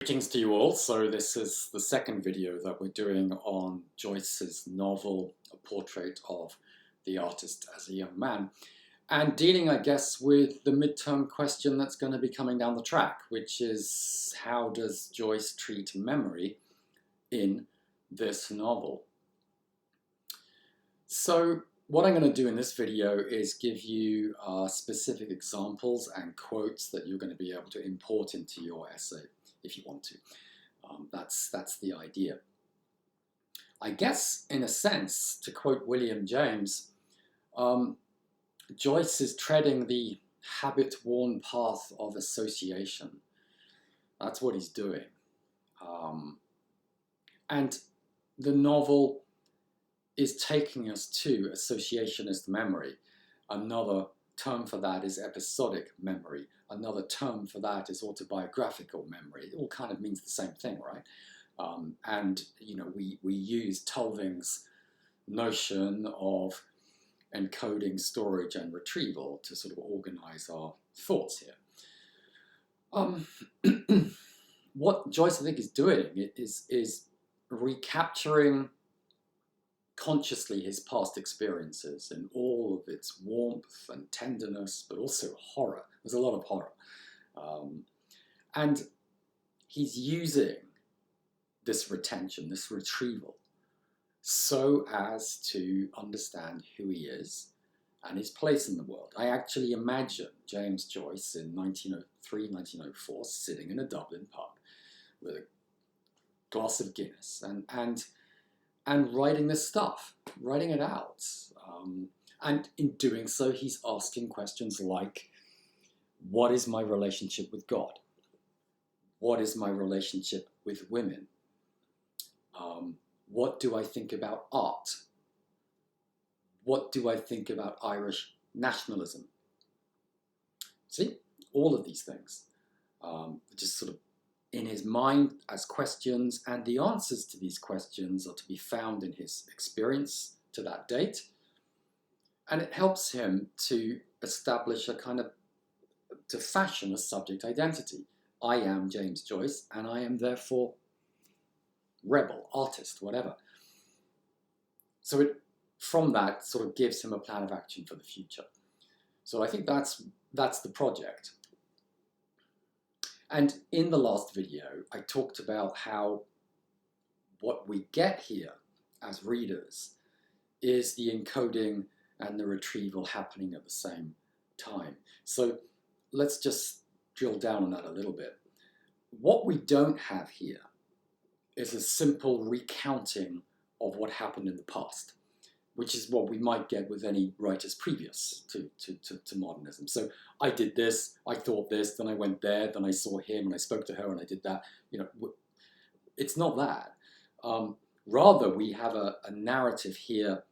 Greetings to you all. So this is the second video that we're doing on Joyce's novel, A Portrait of the Artist as a Young Man, and dealing, I guess, with the midterm question that's going to be coming down the track, which is how does Joyce treat memory in this novel? So what I'm going to do in this video is give you specific examples and quotes that you're going to be able to import into your essay if you want to. That's the idea. I guess, in a sense, to quote William James, Joyce is treading the habit-worn path of association. That's what he's doing. And the novel is taking us to associationist memory. Another term for that is episodic memory. Another term for that is autobiographical memory. It all kind of means the same thing, right? And you know, we use Tulving's notion of encoding, storage, and retrieval to sort of organize our thoughts here. What Joyce, I think, is doing is recapturing consciously his past experiences in all of its warmth and tenderness, but also horror. There's a lot of horror. And he's using this retention, this retrieval, so as to understand who he is and his place in the world. I actually imagine James Joyce in 1903, 1904, sitting in a Dublin pub with a glass of Guinness and writing this stuff, writing it out. And in doing so, he's asking questions like, what is my relationship with God? What is my relationship with women? What do I think about art? What do I think about Irish nationalism? See, all of these things, just sort of in his mind as questions, and the answers to these questions are to be found in his experience to that date. And it helps him to establish a kind of, to fashion a subject identity. I am James Joyce, and I am therefore rebel, artist, whatever. So it, from that, sort of gives him a plan of action for the future. So I think that's the project. And in the last video, I talked about how what we get here as readers is the encoding and the retrieval happening at the same time. So let's just drill down on that a little bit. What we don't have here is a simple recounting of what happened in the past, which is what we might get with any writers previous to modernism. So I did this, I thought this, then I went there, then I saw him, and I spoke to her, and I did that. You know, it's not that. Rather, we have a narrative here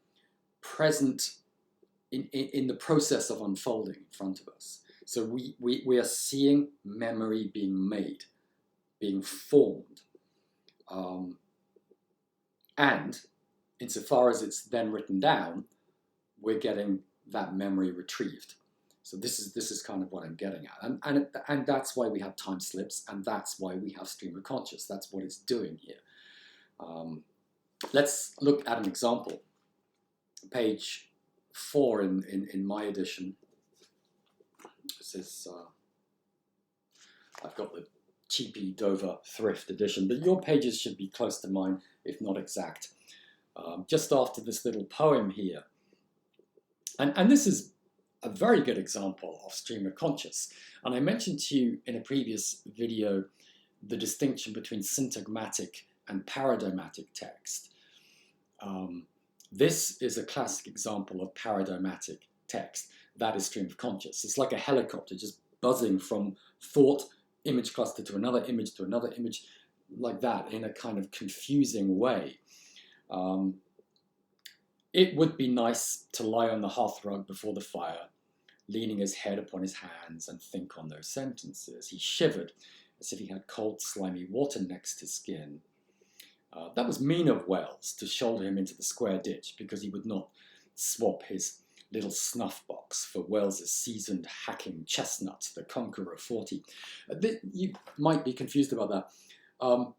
present in the process of unfolding in front of us. So we are seeing memory being made, being formed. And insofar as it's then written down, we're getting that memory retrieved. So this is kind of what I'm getting at. And that's why we have time slips, and that's why we have stream of conscious. That's what it's doing here. Let's look at an example. Page 4 in my edition. This is, I've got the cheapy Dover thrift edition, but your pages should be close to mine, if not exact. Just after this little poem here. And this is a very good example of stream of conscious. And I mentioned to you in a previous video the distinction between syntagmatic and paradigmatic text. This is a classic example of paradigmatic text. That is stream of conscious. It's like a helicopter just buzzing from thought image cluster to another image, like that, in a kind of confusing way. It would be nice to lie on the hearthrug before the fire, leaning his head upon his hands and think on those sentences. He shivered as if he had cold, slimy water next his skin. That was mean of Wells to shoulder him into the square ditch because he would not swap his little snuff box for Wells's seasoned hacking chestnut, the Conqueror 40. You might be confused about that. Um,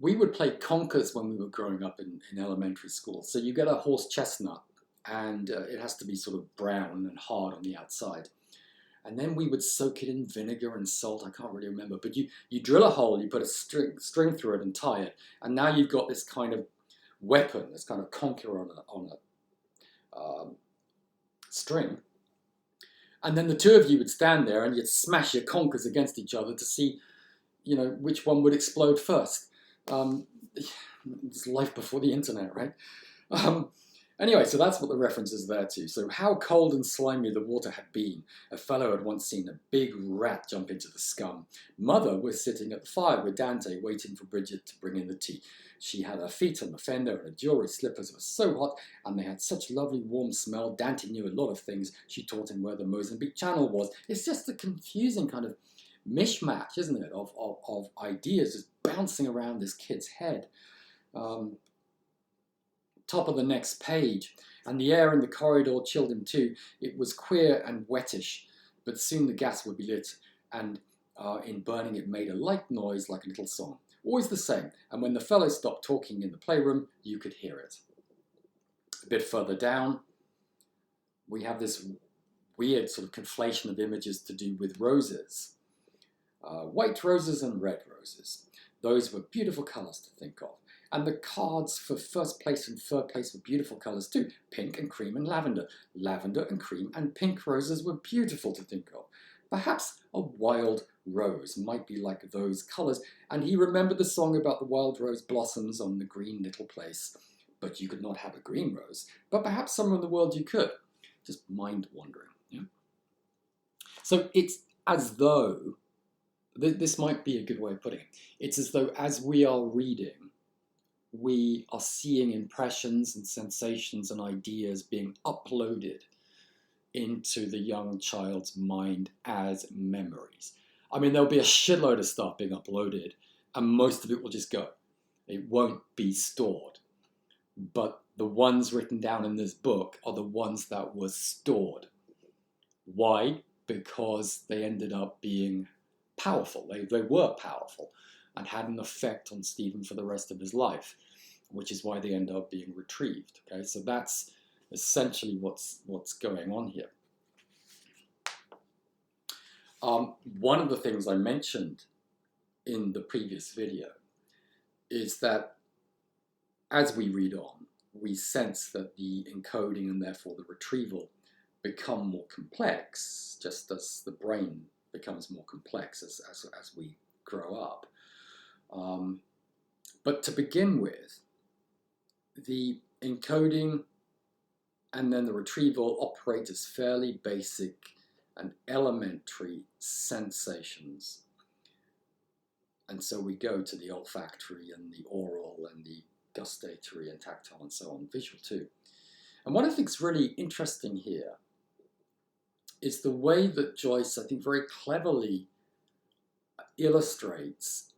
we would play conkers when we were growing up in elementary school. So you get a horse chestnut, and it has to be sort of brown and hard on the outside. And then we would soak it in vinegar and salt. I can't really remember, but you drill a hole, you put a string through it and tie it, and now you've got this kind of weapon, this kind of conker on a string. And then the two of you would stand there and you'd smash your conkers against each other to see, you know, which one would explode first. It's life before the internet, right? Anyway, so that's what the reference is there to. So how cold and slimy the water had been. A fellow had once seen a big rat jump into the scum. Mother was sitting at the fire with Dante, waiting for Bridget to bring in the tea. She had her feet on the fender, and her jewellery slippers were so hot, and they had such lovely warm smell. Dante knew a lot of things. She taught him where the Mozambique Channel was. It's just a confusing kind of mishmash, isn't it, of ideas just bouncing around this kid's head. Top of the next page, and the air in the corridor chilled him too. It was queer and wettish, but soon the gas would be lit, and in burning it made a light noise like a little song. Always the same, and when the fellow stopped talking in the playroom, you could hear it. A bit further down, we have this weird sort of conflation of images to do with roses. White roses and red roses. Those were beautiful colours to think of. And the cards for first place and third place were beautiful colours too. Pink and cream and lavender. Lavender and cream and pink roses were beautiful to think of. Perhaps a wild rose might be like those colours. And he remembered the song about the wild rose blossoms on the green little place. But you could not have a green rose. But perhaps somewhere in the world you could. Just mind wandering. Yeah? So it's as though, this might be a good way of putting it. It's as though as we are reading, we are seeing impressions and sensations and ideas being uploaded into the young child's mind as memories. I mean, there'll be a shitload of stuff being uploaded, and most of it will just go. It won't be stored. But the ones written down in this book are the ones that were stored. Why? Because they ended up being powerful. They were powerful and had an effect on Stephen for the rest of his life, which is why they end up being retrieved. Okay, so that's essentially what's going on here. One of the things I mentioned in the previous video is that as we read on, we sense that the encoding and therefore the retrieval become more complex, just as the brain becomes more complex as we grow up. But to begin with, the encoding and then the retrieval operate as fairly basic and elementary sensations. And so we go to the olfactory and the oral and the gustatory and tactile and so on, visual too. And what I think is really interesting here is the way that Joyce, I think, very cleverly illustrates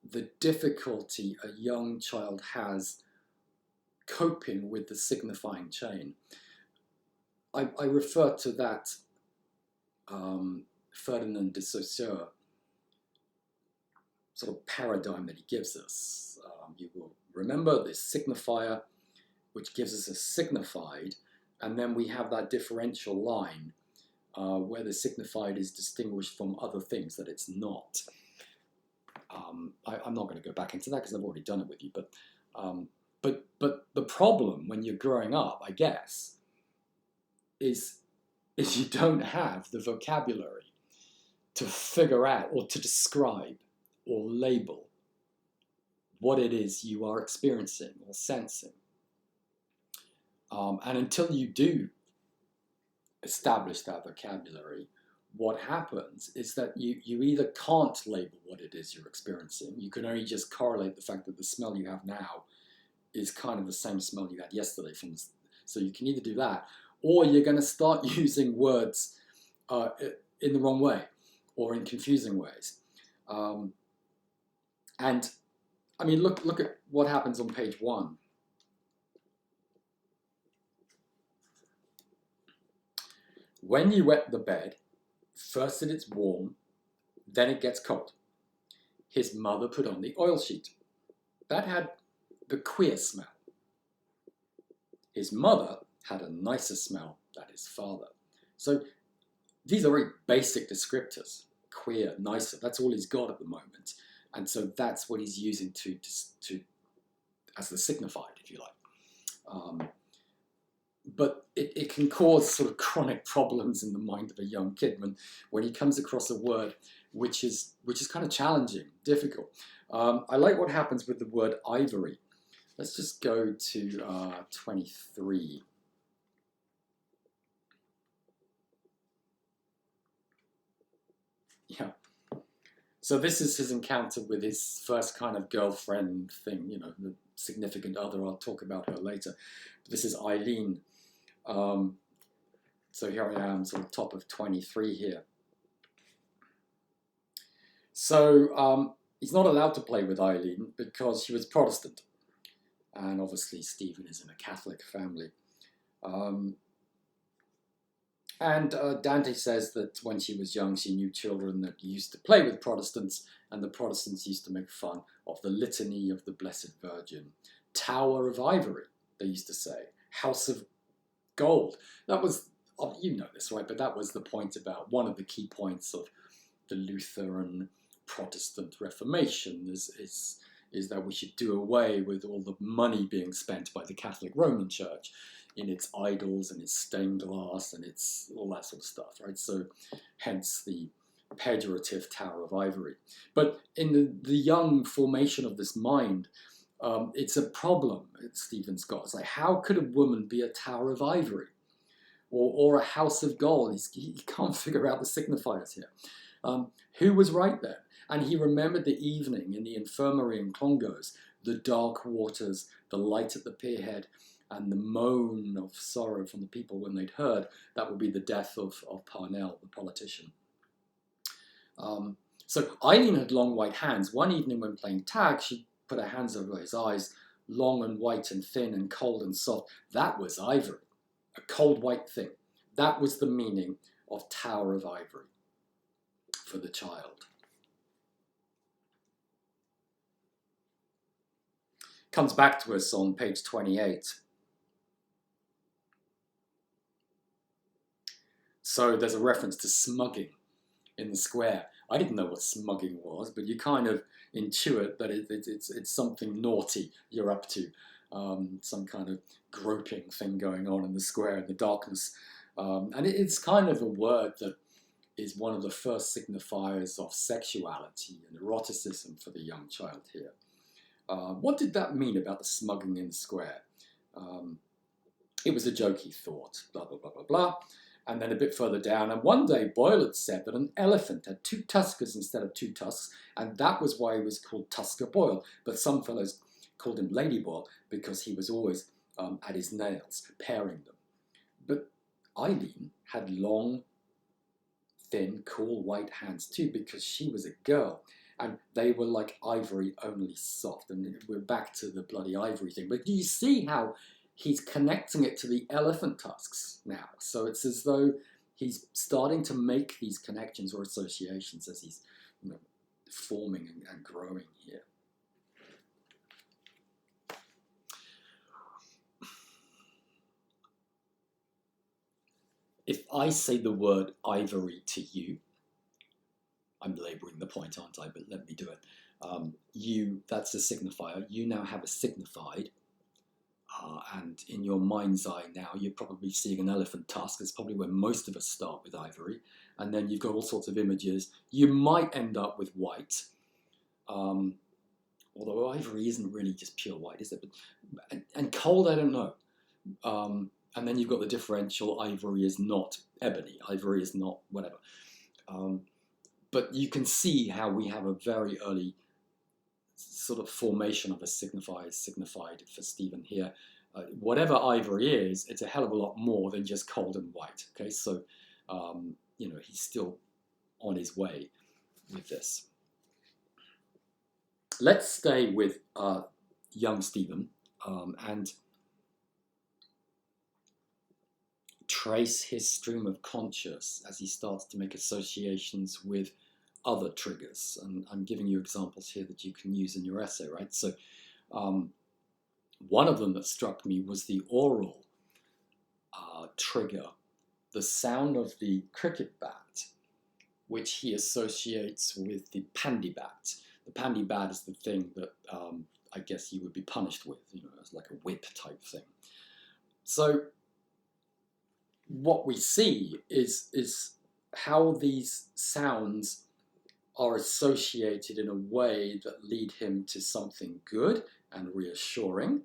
the difficulty a young child has coping with the signifying chain. I refer to that Ferdinand de Saussure sort of paradigm that he gives us. You will remember this signifier, which gives us a signified, and then we have that differential line where the signified is distinguished from other things that it's not. I'm not going to go back into that because I've already done it with you, but the problem when you're growing up, I guess, is you don't have the vocabulary to figure out or to describe or label what it is you are experiencing or sensing. And until you do establish that vocabulary, what happens is that you either can't label what it is you're experiencing. You can only just correlate the fact that the smell you have now is kind of the same smell you had yesterday. So you can either do that, or you're going to start using words in the wrong way or in confusing ways. And I mean, look at what happens on page 1. When you wet the bed, first it's warm, then it gets cold. his mother put on the oil sheet. That had the queer smell. His mother had a nicer smell than his father. So these are very basic descriptors. Queer, nicer, that's all he's got at the moment. And so that's what he's using to as the signified, if you like. But it can cause sort of chronic problems in the mind of a young kid when he comes across a word which is kind of challenging, difficult. I like what happens with the word ivory. Let's just go to 23. Yeah. So this is his encounter with his first kind of girlfriend thing, you know, the significant other. I'll talk about her later. This is Eileen. So here I am, sort of top of 23 here. So he's not allowed to play with Eileen because she was Protestant. And obviously Stephen is in a Catholic family. And Dante says that when she was young, she knew children that used to play with Protestants, and the Protestants used to make fun of the Litany of the Blessed Virgin. Tower of Ivory, they used to say. House of Gold. That was, you know this, right? But that was the point about, one of the key points of the Lutheran Protestant Reformation is that we should do away with all the money being spent by the Catholic Roman Church in its idols and its stained glass and its all that sort of stuff, right? So hence the pejorative Tower of Ivory. But in the young formation of this mind, it's a problem Stephen's got. It's like, how could a woman be a Tower of Ivory or a House of Gold? He can't figure out the signifiers here. Who was right there? And he remembered the evening in the infirmary in Clongowes, the dark waters, the light at the pierhead, and the moan of sorrow from the people when they'd heard that would be the death of Parnell, the politician. So Eileen had long white hands. One evening when playing tag, she put her hands over his eyes, long and white and thin and cold and soft. That was ivory, a cold white thing. That was the meaning of Tower of Ivory for the child. Comes back to us on page 28. So there's a reference to smugging in the square. I didn't know what smugging was, but you kind of intuit that it's something naughty you're up to, some kind of groping thing going on in the square in the darkness. And it's kind of a word that is one of the first signifiers of sexuality and eroticism for the young child here. What did that mean about the smuggling in the square? It was a joke, he thought, blah, blah, blah, blah, blah. And then a bit further down, and one day Boyle had said that an elephant had 2 tuskers instead of 2 tusks, and that was why he was called Tusker Boyle. But some fellows called him Lady Boyle because he was always at his nails, paring them. But Eileen had long, thin, cool white hands too, because she was a girl. And they were like ivory, only soft. And we're back to the bloody ivory thing. But do you see how he's connecting it to the elephant tusks now? So it's as though he's starting to make these connections or associations as he's, you know, forming and growing here. If I say the word ivory to you, I'm labouring the point, aren't I? But let me do it. You, that's a signifier. You now have a signified. And in your mind's eye now, you're probably seeing an elephant tusk. It's probably where most of us start with ivory. And then you've got all sorts of images. You might end up with white. Although ivory isn't really just pure white, is it? But, and cold, I don't know. And then you've got the differential. Ivory is not ebony. Ivory is not whatever. But you can see how we have a very early sort of formation of a signified for Stephen here. Whatever ivory is, it's a hell of a lot more than just cold and white. Okay, so you know, he's still on his way with this. Let's stay with young Stephen and trace his stream of conscious as he starts to make associations with other triggers, and I'm giving you examples here that you can use in your essay, right? So one of them that struck me was the oral trigger, the sound of the cricket bat, which he associates with the pandybat. The pandybat is the thing that I guess you would be punished with, you know, as like a whip type thing. So what we see is how these sounds are associated in a way that lead him to something good and reassuring,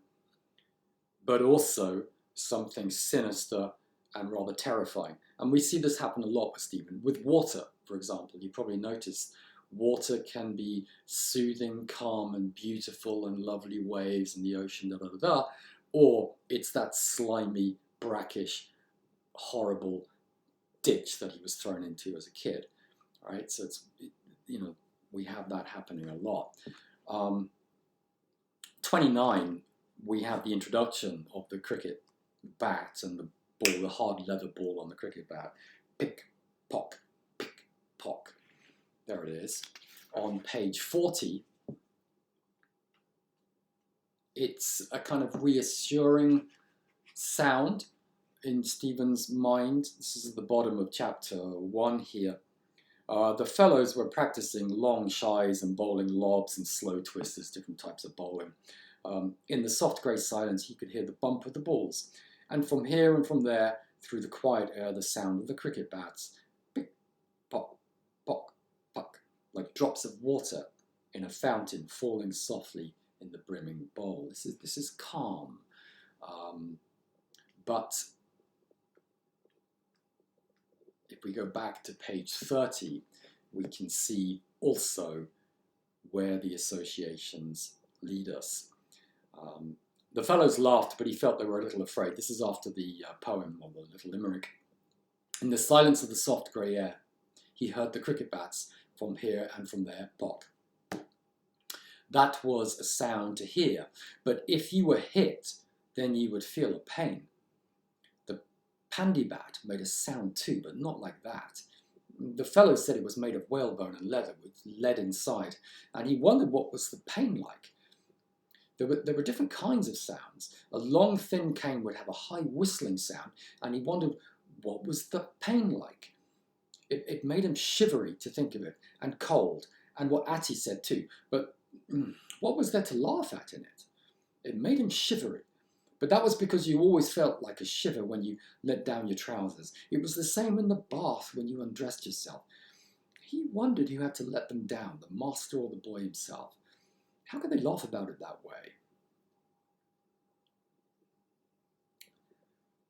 but also something sinister and rather terrifying. And we see this happen a lot with Stephen. With water, for example, you probably noticed water can be soothing, calm, and beautiful, and lovely waves in the ocean, da da da da, or it's that slimy, brackish, horrible ditch that he was thrown into as a kid, right? So it's, you know, we have that happening a lot. 29, we have the introduction of the cricket bat and the ball, the hard leather ball on the cricket bat. Pick, pock, pick, pock. There it is. On page 40, it's a kind of reassuring sound in Stephen's mind. This is at the bottom of chapter 1 here. The fellows were practicing long shies and bowling lobs and slow twisters, different types of bowling. In the soft grey silence, he could hear the bump of the balls, and from here and from there, through the quiet air, the sound of the cricket bats. Pick, pock, pock, puck, like drops of water in a fountain falling softly in the brimming bowl. This is calm, but if we go back to page 30, we can see also where the associations lead us. The fellows laughed, but he felt they were a little afraid. This is after the poem, or the little limerick. In the silence of the soft grey air, he heard the cricket bats from here and from there pop. That was a sound to hear, but if you were hit, then you would feel a pain. The pandybat made a sound too, but not like that. The fellow said it was made of whalebone and leather with lead inside, and he wondered what was the pain like. There were different kinds of sounds. A long, thin cane would have a high whistling sound, and he wondered what was the pain like. It made him shivery to think of it, and cold, and what Atty said too. But what was there to laugh at in it? It made him shivery. But that was because you always felt like a shiver when you let down your trousers. It was the same in the bath when you undressed yourself. He wondered who had to let them down, the master or the boy himself. How could they laugh about it that way?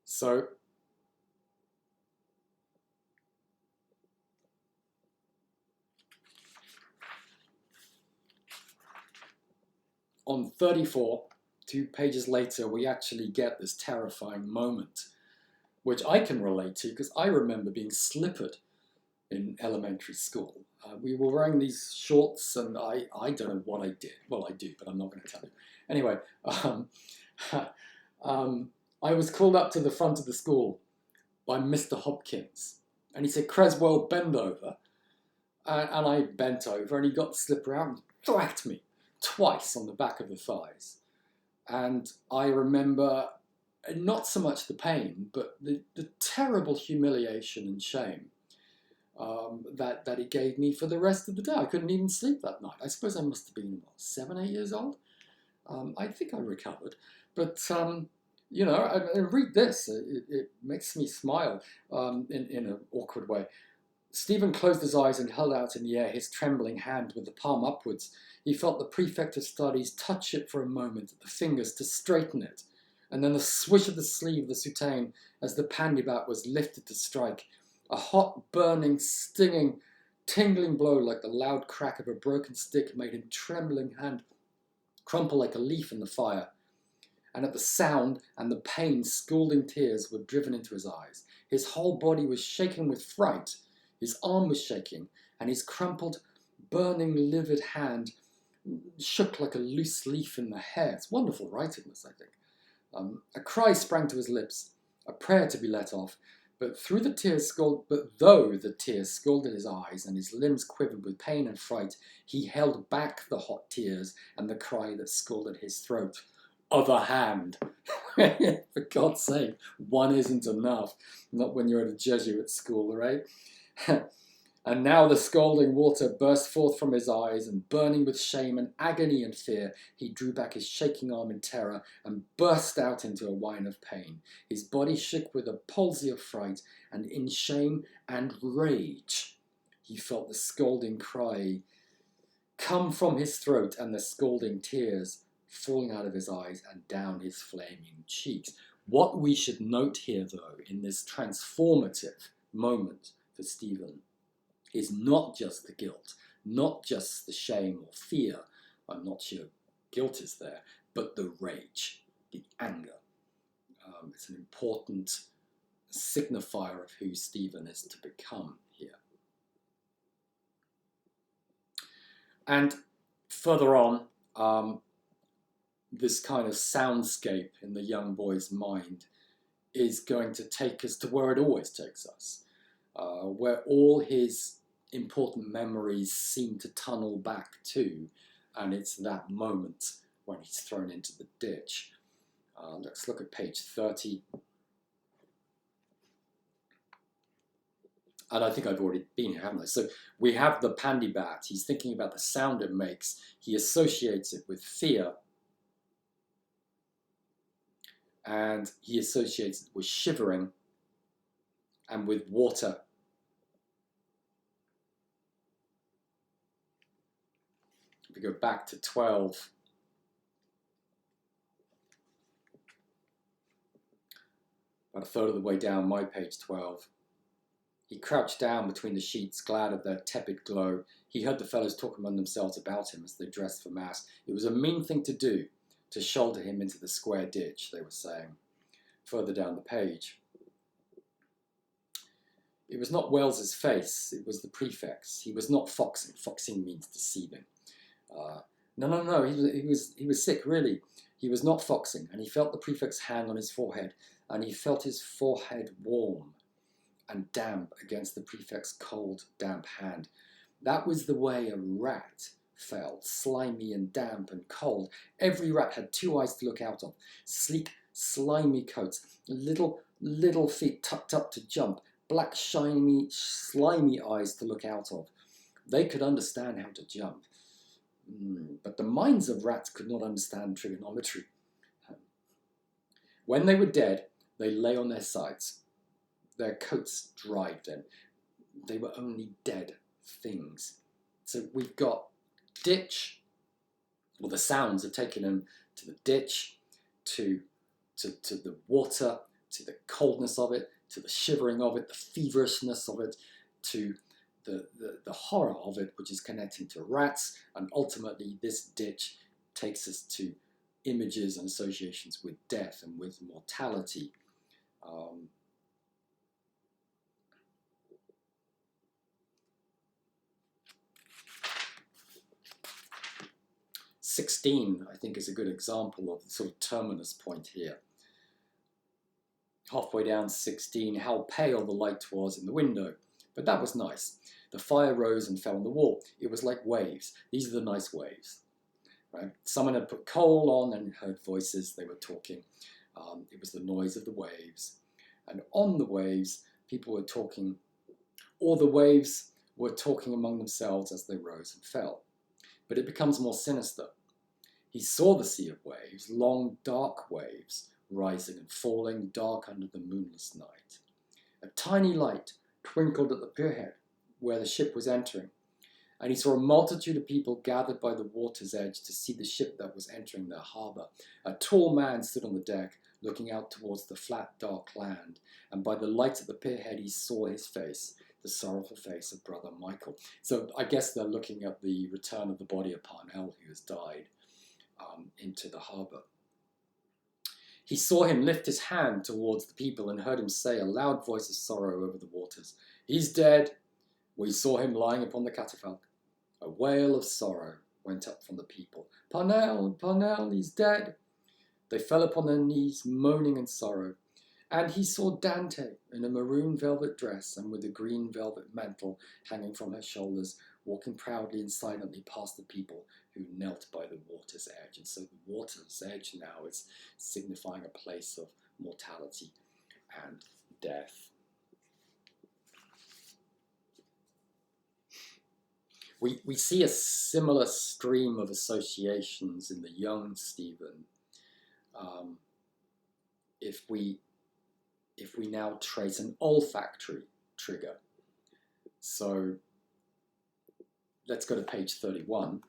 So, on 34, 2 pages later, we actually get this terrifying moment, which I can relate to because I remember being slippered in elementary school. We were wearing these shorts, and I don't know what I did. Well, I do, but I'm not going to tell you. Anyway, I was called up to the front of the school by Mr. Hopkins, and he said, "Creswell, bend over." And I bent over, and he got the slipper out and thwacked me twice on the back of the thighs. And I remember not so much the pain, but the terrible humiliation and shame that it gave me for the rest of the day. I couldn't even sleep that night. I suppose I must have been, 7, 8 years old? I think I recovered. But, you know, I read this. It makes me smile in an awkward way. Stephen closed his eyes and held out in the air his trembling hand with the palm upwards. He felt the prefect of studies touch it for a moment at the fingers to straighten it, and then the swish of the sleeve of the soutane as the pandybat was lifted to strike. A hot, burning, stinging, tingling blow like the loud crack of a broken stick made his trembling hand crumple like a leaf in the fire. And at the sound and the pain, scalding tears were driven into his eyes. His whole body was shaking with fright. His arm was shaking, and his crumpled, burning, livid hand shook like a loose leaf in the hair. It's wonderful writing, this, I think. A cry sprang to his lips, a prayer to be let off, But though the tears scalded his eyes and his limbs quivered with pain and fright, he held back the hot tears and the cry that scalded his throat. Other hand. For God's sake, one isn't enough. Not when you're at a Jesuit school, right? And now the scalding water burst forth from his eyes, and burning with shame and agony and fear, he drew back his shaking arm in terror and burst out into a whine of pain. His body shook with a palsy of fright, and in shame and rage he felt the scalding cry come from his throat and the scalding tears falling out of his eyes and down his flaming cheeks. What we should note here, though, in this transformative moment for Stephen, is not just the guilt, not just the shame or fear. I'm not sure guilt is there, but the rage, the anger. It's an important signifier of who Stephen is to become here. And further on, this kind of soundscape in the young boy's mind is going to take us to where it always takes us, where all his important memories seem to tunnel back to, and it's that moment when he's thrown into the ditch. Let's look at page 30. And I think I've already been here, haven't I? So we have the pandybat. He's thinking about the sound it makes. He associates it with fear. And he associates it with shivering and with water. If we go back to 12, about a third of the way down my page 12, he crouched down between the sheets, glad of their tepid glow. He heard the fellows talk among themselves about him as they dressed for mass. It was a mean thing to do, to shoulder him into the square ditch, they were saying. Further down the page, it was not Wells's face, it was the prefect's. He was not foxing. Foxing means deceiving. No, he was sick, really. He was not foxing, and he felt the prefect's hand on his forehead, and he felt his forehead warm and damp against the prefect's cold, damp hand. That was the way a rat felt, slimy and damp and cold. Every rat had two eyes to look out of, sleek, slimy coats, little feet tucked up to jump, black, shiny, slimy eyes to look out of. They could understand how to jump, but the minds of rats could not understand trigonometry. When they were dead, they lay on their sides. Their coats dried them. They were only dead things. So we've got ditch, well, the sounds have taken them to the ditch, to the water, to the coldness of it, to the shivering of it, the feverishness of it, to the horror of it, which is connecting to rats, and ultimately this ditch takes us to images and associations with death and with mortality. 16, I think, is a good example of the sort of terminus point here. Halfway down 16, how pale the light was in the window. But that was nice. The fire rose and fell on the wall. It was like waves. These are the nice waves. Right? Someone had put coal on and heard voices. They were talking. It was the noise of the waves. And on the waves, people were talking, or the waves were talking among themselves as they rose and fell. But it becomes more sinister. He saw the sea of waves, long, dark waves, rising and falling, dark under the moonless night. A tiny light twinkled at the pierhead where the ship was entering, and he saw a multitude of people gathered by the water's edge to see the ship that was entering their harbour. A tall man stood on the deck, looking out towards the flat, dark land, and by the light at the pierhead he saw his face, the sorrowful face of Brother Michael. So I guess they're looking at the return of the body of Parnell, who has died, into the harbour. He saw him lift his hand towards the people and heard him say, a loud voice of sorrow over the waters, "He's dead." We saw him lying upon the catafalque. A wail of sorrow went up from the people. "Parnell, Parnell, he's dead." They fell upon their knees, moaning in sorrow. And he saw Dante in a maroon velvet dress and with a green velvet mantle hanging from her shoulders, walking proudly and silently past the people who knelt by the water's edge. And so the water's edge now is signifying a place of mortality and death. We see a similar stream of associations in the young Stephen. If we now trace an olfactory trigger. So let's go to page 31.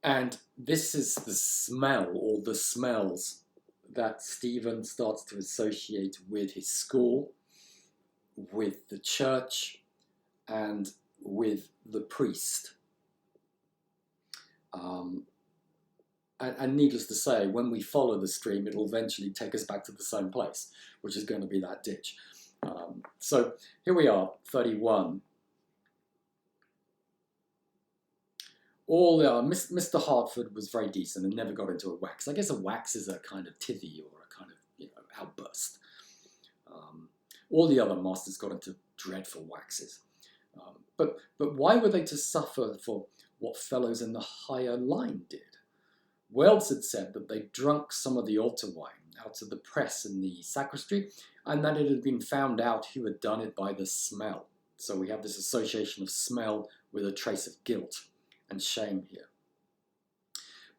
And this is the smell, or the smells, that Stephen starts to associate with his school, with the church, and with the priest. And needless to say, when we follow the stream, it'll eventually take us back to the same place, which is going to be that ditch. So here we are, 31. Mr. Hartford was very decent and never got into a wax. I guess a wax is a kind of tithy or a kind of outburst. All the other masters got into dreadful waxes. But why were they to suffer for what fellows in the higher line did? Wells had said that they drunk some of the altar wine out of the press in the sacristy, and that it had been found out who had done it by the smell. So we have this association of smell with a trace of guilt and shame here.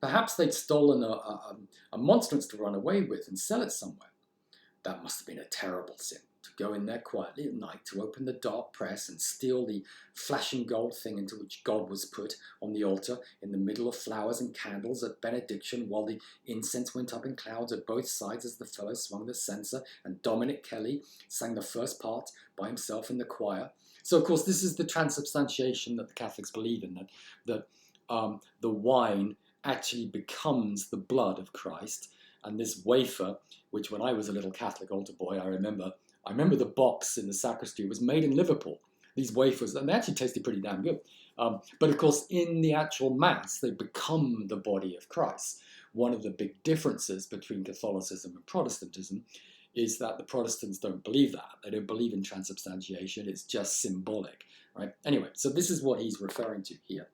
Perhaps they'd stolen a monstrance to run away with and sell it somewhere. That must have been a terrible sin, to go in there quietly at night, to open the dark press and steal the flashing gold thing into which God was put on the altar in the middle of flowers and candles at benediction, while the incense went up in clouds at both sides as the fellows swung the censer, and Dominic Kelly sang the first part by himself in the choir. So, of course, this is the transubstantiation that the Catholics believe in, that the wine actually becomes the blood of Christ. And this wafer, which when I was a little Catholic altar boy, I remember the box in the sacristy was made in Liverpool. These wafers, and they actually tasted pretty damn good. But of course, in the actual Mass, they become the body of Christ. One of the big differences between Catholicism and Protestantism is that the Protestants don't believe that. They don't believe in transubstantiation. It's just symbolic, right? Anyway, so this is what he's referring to here.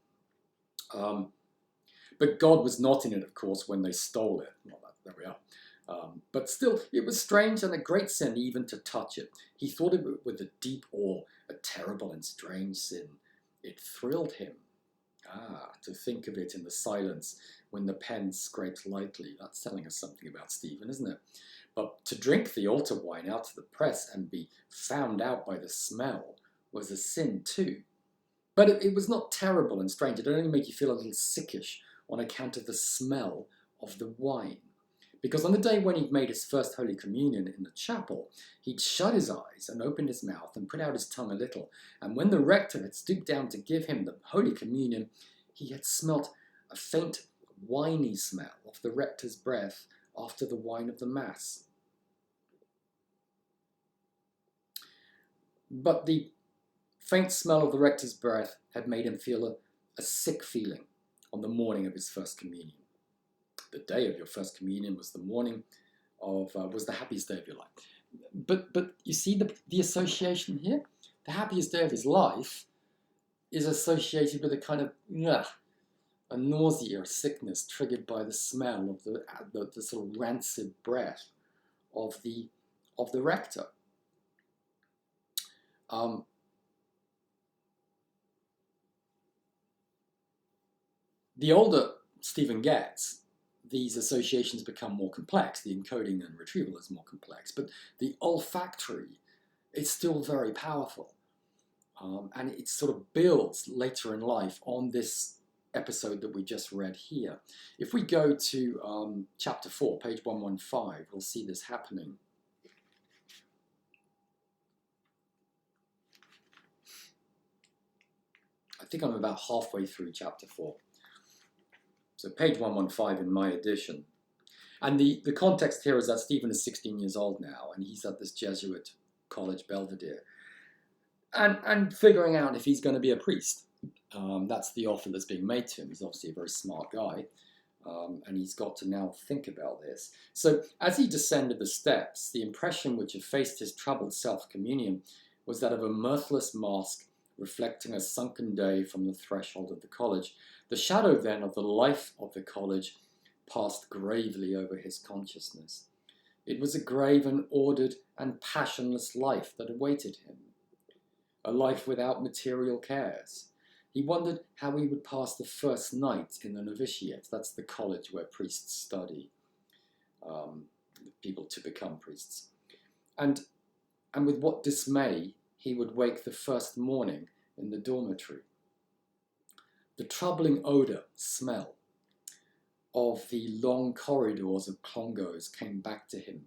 But God was not in it, of course, when they stole it. Well, there we are. But still, it was strange and a great sin even to touch it. He thought of it with a deep awe, a terrible and strange sin. It thrilled him. To think of it in the silence when the pen scraped lightly. That's telling us something about Stephen, isn't it? But to drink the altar wine out of the press and be found out by the smell was a sin too. But it was not terrible and strange. It only made you feel a little sickish on account of the smell of the wine. Because on the day when he'd made his first Holy Communion in the chapel, he'd shut his eyes and opened his mouth and put out his tongue a little. And when the rector had stooped down to give him the Holy Communion, he had smelt a faint, winey smell of the rector's breath after the wine of the Mass. But the faint smell of the rector's breath had made him feel a sick feeling on the morning of his first communion. The day of your first communion was the morning of, was the happiest day of your life. But you see the association here? The happiest day of his life is associated with a kind of, a nausea, a sickness triggered by the smell of the sort of rancid breath of the rector. The older Stephen gets, these associations become more complex. The encoding and retrieval is more complex, but the olfactory is still very powerful. And it sort of builds later in life on this episode that we just read here. If we go to chapter 4, page 115, we'll see this happening. I think I'm about halfway through chapter 4. So page 115 in my edition. And the context here is that Stephen is 16 years old now, and he's at this Jesuit college, Belvedere. and figuring out if he's going to be a priest. That's the offer that's being made to him. He's obviously a very smart guy, and he's got to now think about this. So as he descended the steps, the impression which effaced his troubled self-communion was that of a mirthless mask reflecting a sunken day from the threshold of the college. The shadow then of the life of the college passed gravely over his consciousness. It was a grave and ordered and passionless life that awaited him, a life without material cares. He wondered how he would pass the first night in the novitiate. That's the college where priests study, people to become priests. And with what dismay he would wake the first morning in the dormitory. The troubling odour, smell, of the long corridors of Clongowes came back to him,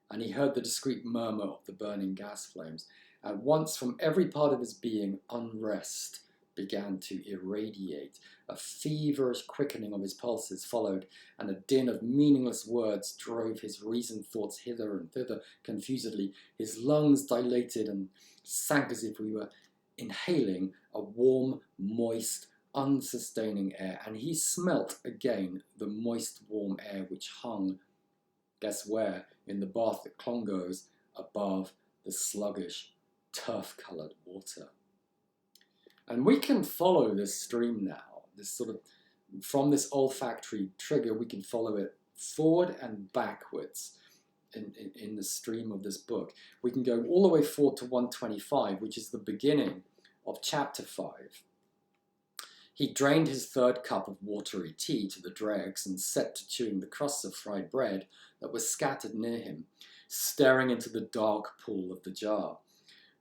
and he heard the discreet murmur of the burning gas flames. At once, from every part of his being, unrest began to irradiate. A feverish quickening of his pulses followed, and a din of meaningless words drove his reasoned thoughts hither and thither confusedly. His lungs dilated and sank as if we were inhaling a warm, moist, unsustaining air, and he smelt again the moist, warm air which hung, guess where, in the bath at Clongowes, above the sluggish, turf-coloured water. And we can follow this stream now, this sort of, from this olfactory trigger, we can follow it forward and backwards in the stream of this book. We can go all the way forward to 125, which is the beginning of chapter 5. He drained his third cup of watery tea to the dregs and set to chewing the crusts of fried bread that were scattered near him, staring into the dark pool of the jar.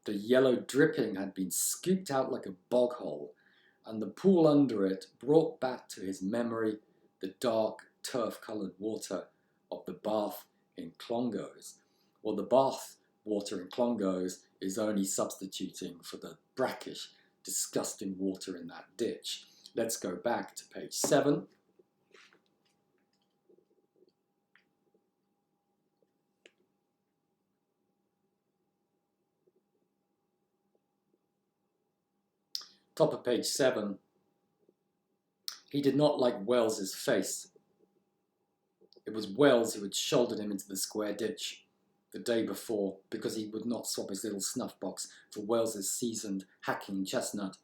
The yellow dripping had been scooped out like a bog hole, and the pool under it brought back to his memory the dark, turf-coloured water of the bath in Clongowes. Well, the bath water in Clongowes is only substituting for the brackish, disgusting water in that ditch. Let's go back to page 7. Top of page 7. He did not like Wells's face. It was Wells who had shouldered him into the square ditch the day before because he would not swap his little snuff box for Wells's seasoned hacking chestnut.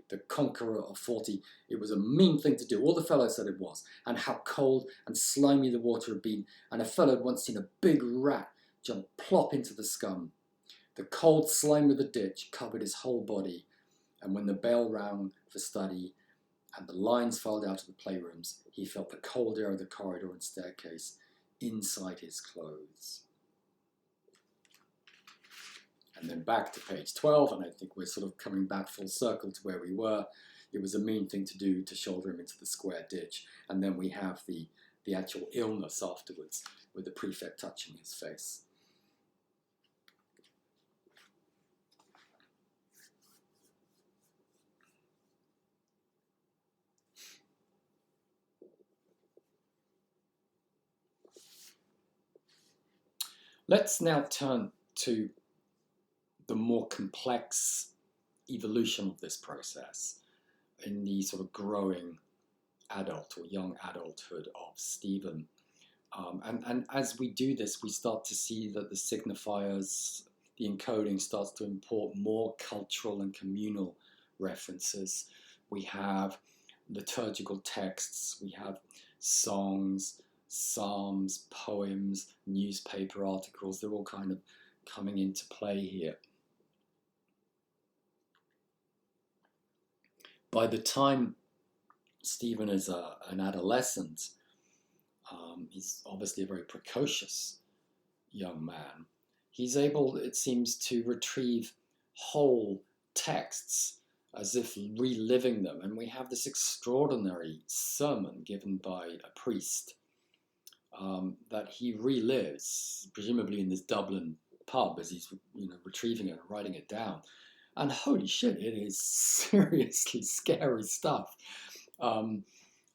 The conqueror of 40, it was a mean thing to do. All the fellows said it was, and how cold and slimy the water had been, and a fellow had once seen a big rat jump plop into the scum. The cold slime of the ditch covered his whole body, and when the bell rang for study and the lines filed out of the playrooms, he felt the cold air of the corridor and staircase inside his clothes. And then back to page 12, and I think we're sort of coming back full circle to where we were. It was a mean thing to do to shoulder him into the square ditch. And then we have the actual illness afterwards, with the prefect touching his face. Let's now turn to the more complex evolution of this process in the sort of growing adult or young adulthood of Stephen. And as we do this, we start to see that the signifiers, the encoding starts to import more cultural and communal references. We have liturgical texts, we have songs, psalms, poems, newspaper articles. They're all kind of coming into play here. By the time Stephen is an adolescent, he's obviously a very precocious young man. He's able, it seems, to retrieve whole texts as if reliving them. And we have this extraordinary sermon given by a priest that he relives, presumably in this Dublin pub as he's retrieving it and writing it down. And holy shit, it is seriously scary stuff. And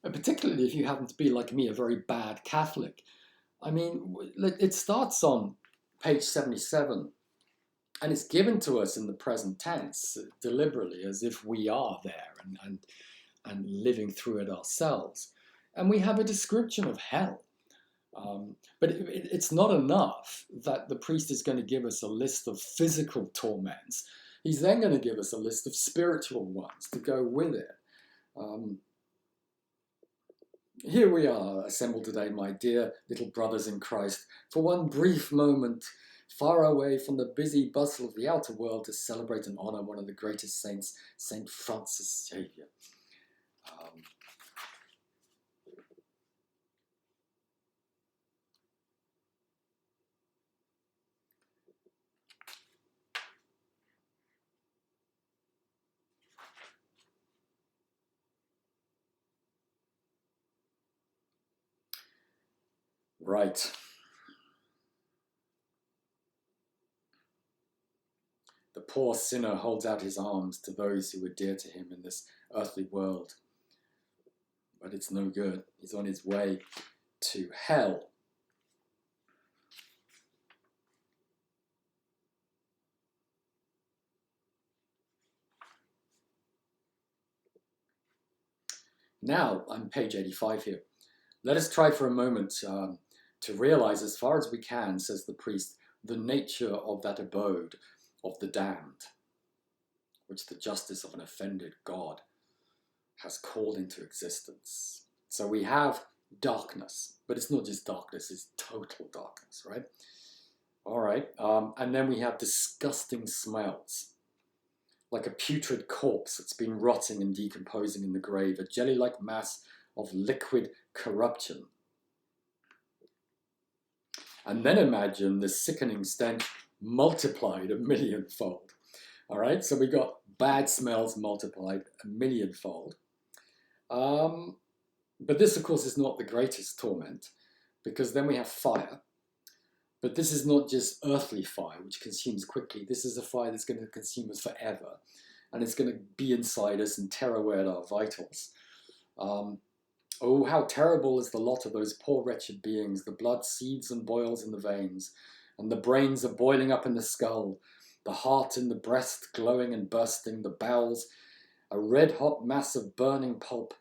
particularly if you happen to be, like me, a very bad Catholic. I mean, it starts on page 77, And it's given to us in the present tense deliberately as if we are there and living through it ourselves. And we have a description of hell. But it's not enough that the priest is going to give us a list of physical torments. He's then going to give us a list of spiritual ones to go with it. Here we are, assembled today, my dear little brothers in Christ, for one brief moment, far away from the busy bustle of the outer world, to celebrate and honor one of the greatest saints, Saint Francis Xavier. Right. The poor sinner holds out his arms to those who were dear to him in this earthly world. But it's no good. He's on his way to hell. Now, I'm page 85 here. Let us try for a moment to realize, as far as we can, says the priest, the nature of that abode of the damned, which the justice of an offended God has called into existence. So we have darkness, but it's not just darkness, it's total darkness, right? All right, and then we have disgusting smells, like a putrid corpse that's been rotting and decomposing in the grave, a jelly-like mass of liquid corruption. And then imagine the sickening stench multiplied a millionfold. All right, so we got bad smells multiplied a millionfold. But this, of course, is not the greatest torment, because then we have fire. But this is not just earthly fire, which consumes quickly. This is a fire that's going to consume us forever. And it's going to be inside us and tear away at our vitals. Oh, how terrible is the lot of those poor wretched beings. The blood seethes and boils in the veins, and the brains are boiling up in the skull, the heart in the breast glowing and bursting, the bowels a red-hot mass of burning pulp,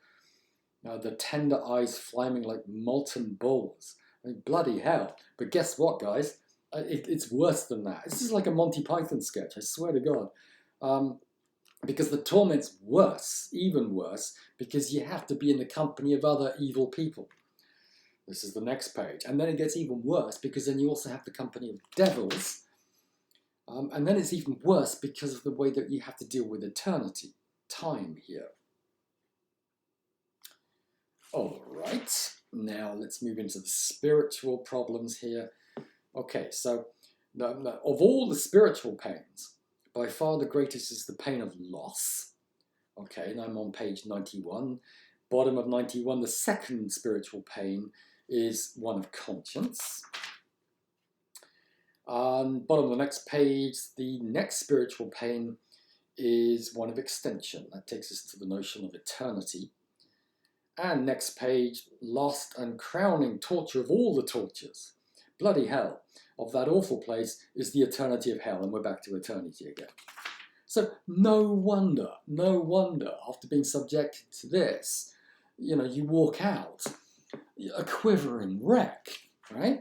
the tender eyes flaming like molten bulls. I mean, bloody hell. But guess what, guys? It's worse than that. This is like a Monty Python sketch, I swear to God. Because the torment's worse, even worse, because you have to be in the company of other evil people. This is the next page. And then it gets even worse, because then you also have the company of devils. And then it's even worse because of the way that you have to deal with eternity, time here. All right, now let's move into the spiritual problems here. Okay, so of all the spiritual pains, by far the greatest is the pain of loss. Okay, and I'm on page 91. Bottom of 91, the second spiritual pain is one of conscience. Bottom of the next page, the next spiritual pain is one of extension. That takes us to the notion of eternity. And next page, last and crowning torture of all the tortures, bloody hell, of that awful place is the eternity of hell, and we're back to eternity again. So no wonder, after being subjected to this, you walk out a quivering wreck, right?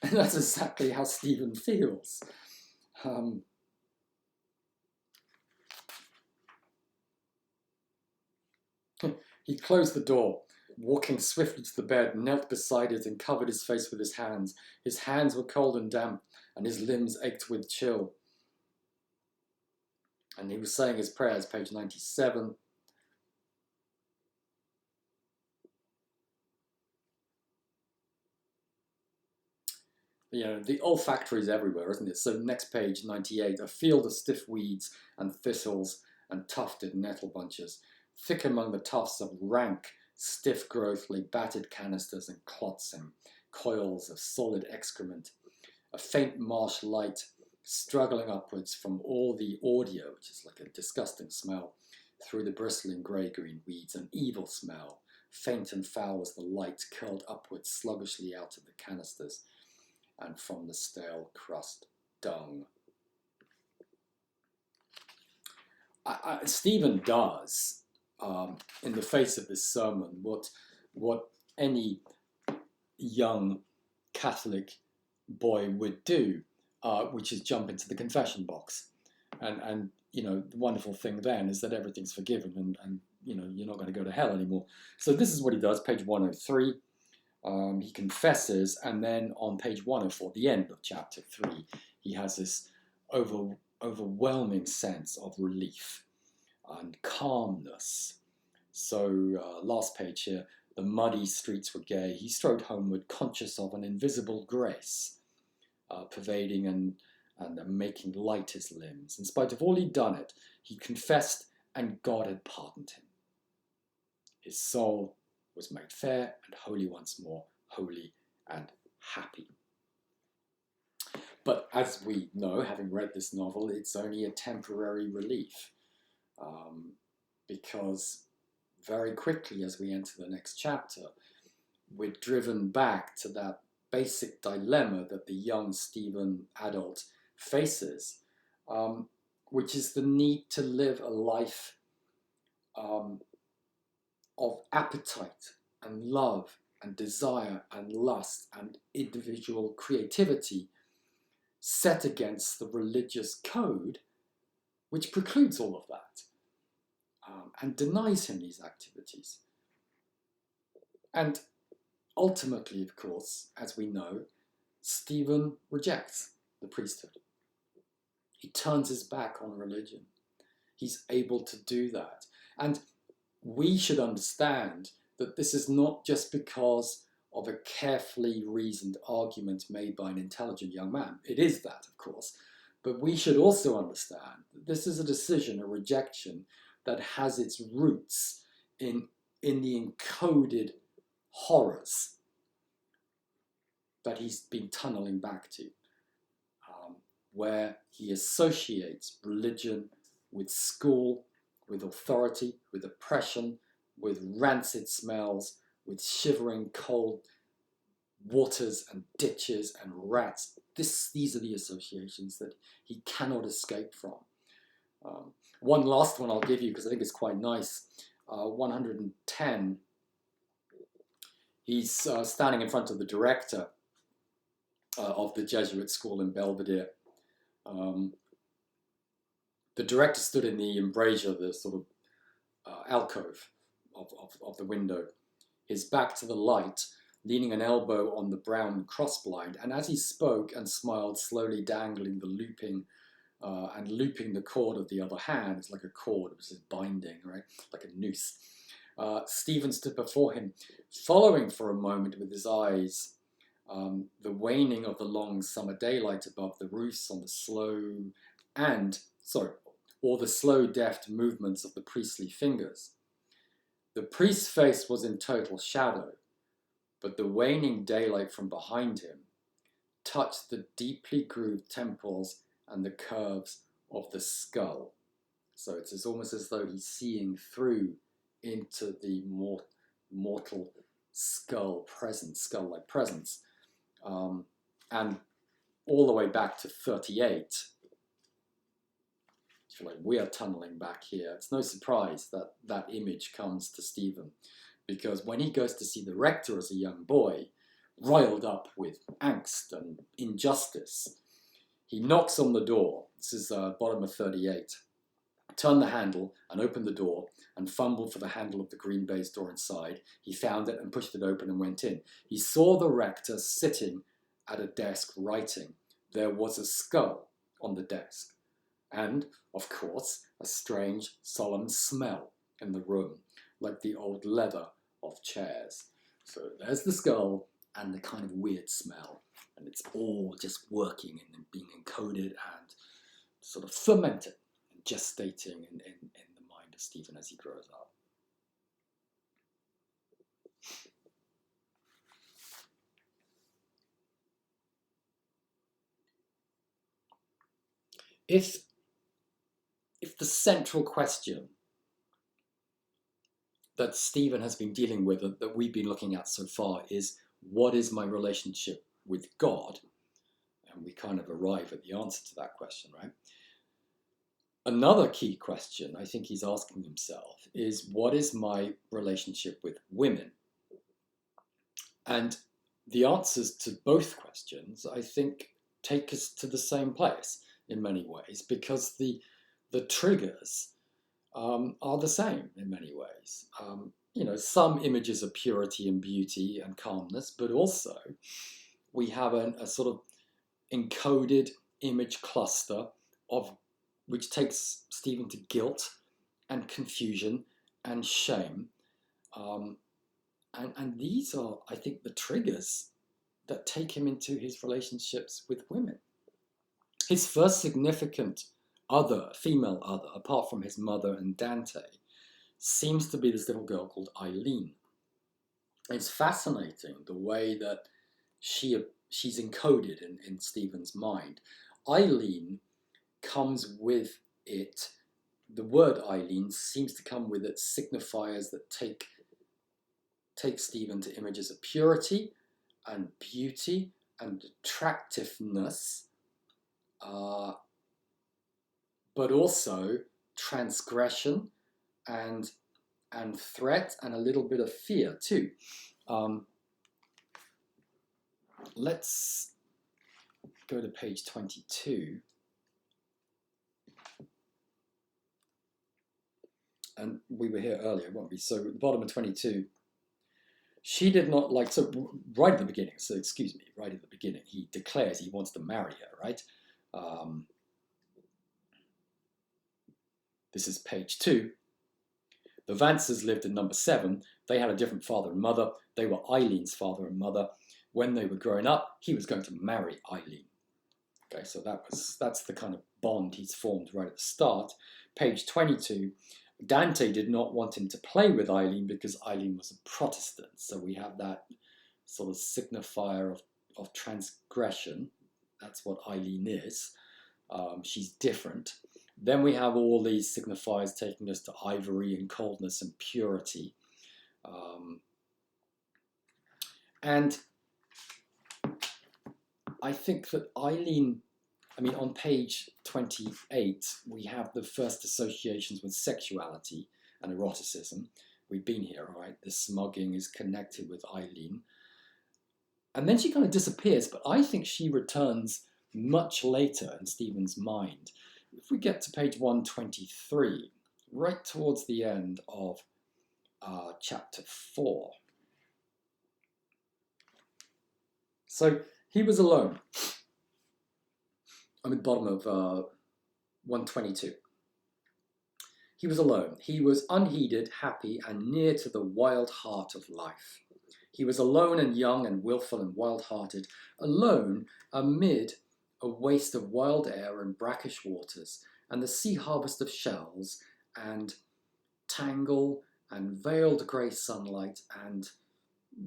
And that's exactly how Stephen feels. He closed the door, walking swiftly to the bed, knelt beside it and covered his face with his hands. His hands were cold and damp, and his limbs ached with chill. And he was saying his prayers, page 97. The olfactory is everywhere, isn't it? So next page, 98, a field of stiff weeds and thistles and tufted nettle bunches. Thick among the tufts of rank, stiff growth lay battered canisters and clots and coils of solid excrement. A faint marsh light struggling upwards from all the audio, which is like a disgusting smell, through the bristling grey-green weeds, an evil smell, faint and foul as the light curled upwards sluggishly out of the canisters and from the stale crust dung. Stephen does, in the face of this sermon, what any young Catholic boy would do, which is jump into the confession box. And the wonderful thing then is that everything's forgiven, and you're not going to go to hell anymore. So this is what he does, page 103. He confesses, and then on page 104, the end of chapter 3, he has this overwhelming sense of relief and calmness. So last page here, the muddy streets were gay. He strode homeward, conscious of an invisible grace, pervading and making light his limbs. In spite of all he'd done it, he confessed, and God had pardoned him. His soul was made fair and holy once more, holy and happy. But as we know, having read this novel, it's only a temporary relief, because very quickly as we enter the next chapter, we're driven back to that basic dilemma that the young Stephen adult faces, which is the need to live a life of appetite and love and desire and lust and individual creativity set against the religious code which precludes all of that, and denies him these activities. And ultimately, of course, as we know, Stephen rejects the priesthood. He turns his back on religion. He's able to do that. And we should understand that this is not just because of a carefully reasoned argument made by an intelligent young man. It is that, of course. But we should also understand that this is a decision, a rejection, that has its roots in the encoded horrors that he's been tunneling back to, where he associates religion with school, with authority, with oppression, with rancid smells, with shivering cold waters and ditches and rats. These are the associations that he cannot escape from. One last one I'll give you, because I think it's quite nice. 110, he's standing in front of the director of the Jesuit school in Belvedere. The director stood in the embrasure, the sort of alcove of the window, his back to the light, leaning an elbow on the brown crossblind, and as he spoke and smiled, slowly dangling the looping and looping the cord of the other hand. It's like a cord, it was his binding, right? Like a noose. Stephen stood before him, following for a moment with his eyes the waning of the long summer daylight above the roofs on the slow deft movements of the priestly fingers. The priest's face was in total shadow, but the waning daylight from behind him touched the deeply grooved temples and the curves of the skull. So it's almost as though he's seeing through into the mortal skull-like presence. And all the way back to 38, if you like, we are tunneling back here. It's no surprise that that image comes to Stephen, because when he goes to see the rector as a young boy, riled up with angst and injustice, he knocks on the door. This is bottom of 38. Turned the handle and opened the door and fumbled for the handle of the green baize door inside. He found it and pushed it open and went in. He saw the rector sitting at a desk writing. There was a skull on the desk. And, of course, a strange, solemn smell in the room, like the old leather of chairs. So there's the skull and the kind of weird smell. And it's all just working and being encoded and sort of fermented and gestating in the mind of Stephen as he grows up. If the central question that Stephen has been dealing with, that we've been looking at so far, is what is my relationship with God? And we kind of arrive at the answer to that question, right? Another key question I think he's asking himself is, what is my relationship with women? And the answers to both questions, I think, take us to the same place in many ways, because the triggers are the same in many ways. Some images of purity and beauty and calmness, but also we have a sort of encoded image cluster of which takes Stephen to guilt and confusion and shame. And these are, I think, the triggers that take him into his relationships with women. His first significant other, female other, apart from his mother and Dante, seems to be this little girl called Eileen. It's fascinating the way that she's encoded in Stephen's mind. Eileen comes with it, the word Eileen seems to come with it signifiers that take Stephen to images of purity and beauty and attractiveness, but also transgression and threat and a little bit of fear too. Let's go to page 22. And we were here earlier, weren't we? So at the bottom of 22, she did not like, so right at the beginning, right at the beginning, he declares he wants to marry her, right? This is page 2. The Vances lived in number 7. They had a different father and mother. They were Eileen's father and mother. When they were growing up, he was going to marry Eileen. Okay, so that's the kind of bond he's formed right at the start. Page 22. Dante did not want him to play with Eileen because Eileen was a Protestant. So we have that sort of signifier of transgression. That's what Eileen is. She's different. Then we have all these signifiers taking us to ivory and coldness and purity. And I think that Eileen, on page 28, we have the first associations with sexuality and eroticism. We've been here, right? The smugging is connected with Eileen. And then she kind of disappears, but I think she returns much later in Stephen's mind. If we get to page 123, right towards the end of chapter 4. So he was alone. I'm at the bottom of 122. He was alone. He was unheeded, happy, and near to the wild heart of life. He was alone and young and willful and wild-hearted, alone amid a waste of wild air and brackish waters, and the sea harvest of shells, and tangle, and veiled grey sunlight, and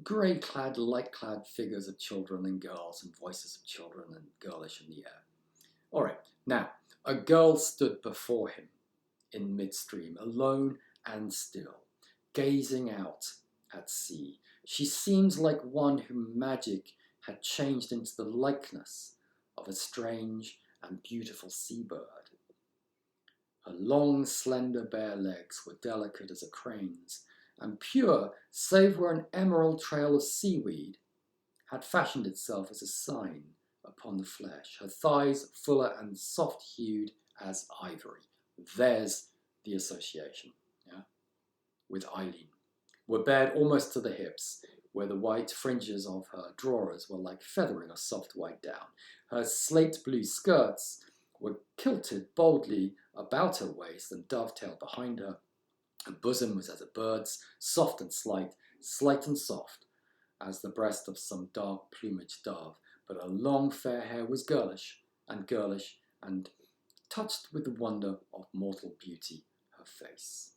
grey-clad, light-clad figures of children and girls, and voices of children and girlish in the air. All right, now, a girl stood before him in midstream, alone and still, gazing out at sea. She seems like one whom magic had changed into the likeness of a strange and beautiful seabird. Her long, slender, bare legs were delicate as a crane's, and pure, save where an emerald trail of seaweed had fashioned itself as a sign upon the flesh, her thighs fuller and soft-hued as ivory. There's the association, with Eileen. Were bared almost to the hips, where the white fringes of her drawers were like feathering a soft white down. Her slate blue skirts were kilted boldly about her waist and dovetailed behind her. Her bosom was as a bird's, soft and slight and soft, as the breast of some dark plumaged dove, but her long fair hair was girlish, and touched with the wonder of mortal beauty, her face.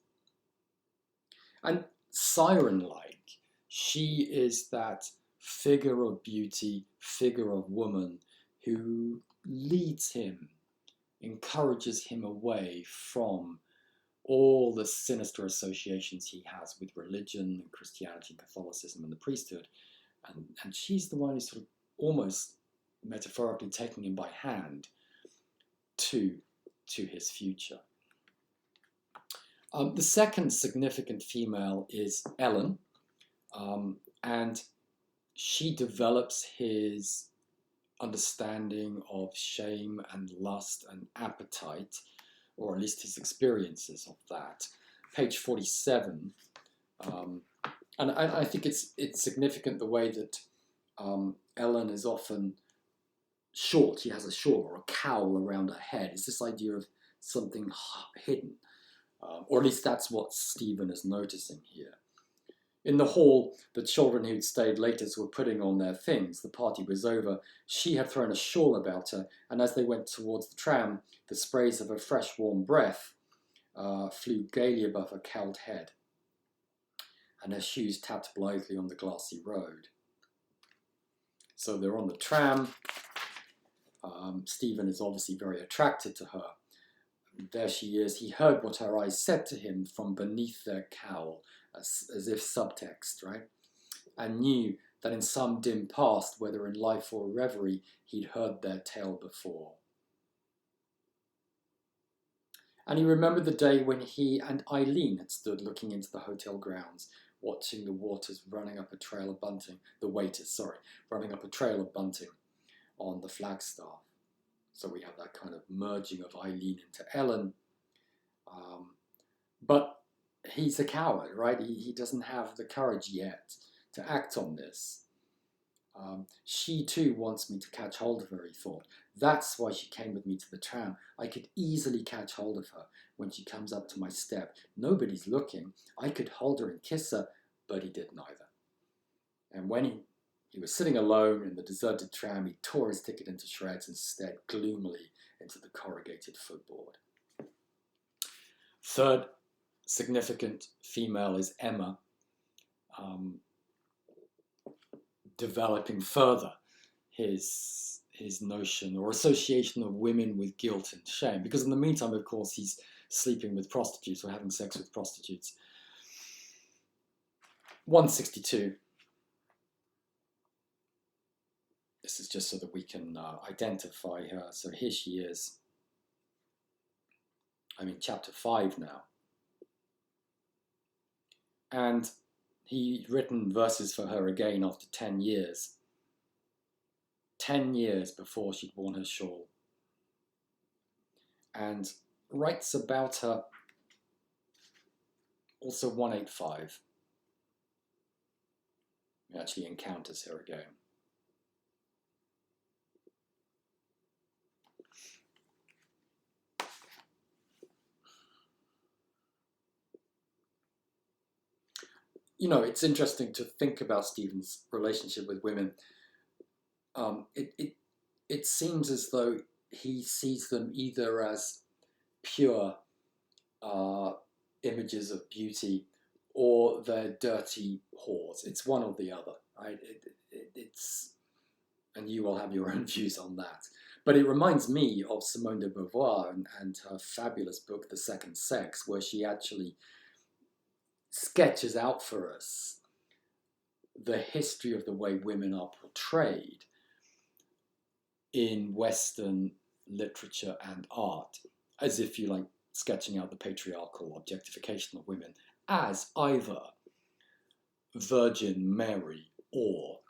And siren-like, she is that figure of beauty, figure of woman, who leads him, encourages him away from all the sinister associations he has with religion and Christianity and Catholicism and the priesthood. And she's the one who's sort of almost metaphorically taking him by hand to his future. The second significant female is Ellen, and she develops his understanding of shame and lust and appetite, or at least his experiences of that. Page 47. And I think it's significant the way that Ellen is often short. She has a shawl or a cowl around her head. It's this idea of something hidden. Or at least that's what Stephen is noticing here. In the hall, the children who'd stayed latest were putting on their things. The party was over. She had thrown a shawl about her, and as they went towards the tram, the sprays of her fresh, warm breath flew gaily above her cowled head, and her shoes tapped blithely on the glassy road. So they're on the tram. Stephen is obviously very attracted to her. There she is. He heard what her eyes said to him from beneath their cowl, as if subtext, right? And knew that in some dim past, whether in life or reverie, he'd heard their tale before. And he remembered the day when he and Eileen had stood looking into the hotel grounds, watching the waiters running up a trail of bunting on the flagstaff. So we have that kind of merging of Eileen into Ellen. But he's a coward, right? He doesn't have the courage yet to act on this. She too wants me to catch hold of her, he thought. That's why she came with me to the tram. I could easily catch hold of her when she comes up to my step. Nobody's looking. I could hold her and kiss her, but he did neither. And when he was sitting alone in the deserted tram, he tore his ticket into shreds and stared gloomily into the corrugated footboard. Third significant female is Emma, developing further his notion or association of women with guilt and shame. Because in the meantime, of course, he's sleeping with prostitutes or having sex with prostitutes. 162. This is just so that we can identify her. So here she is. I'm in chapter 5 now. And he'd written verses for her again after 10 years. 10 years before she'd worn her shawl. And writes about her, also 185. He actually encounters her again. You know, it's interesting to think about Stephen's relationship with women. It seems as though he sees them either as pure images of beauty or they're dirty whores. It's one or the other, right? It's, and you will have your own views on that. But it reminds me of Simone de Beauvoir and her fabulous book, The Second Sex, where she actually sketches out for us the history of the way women are portrayed in Western literature and art, as if you like sketching out the patriarchal objectification of women as either Virgin Mary or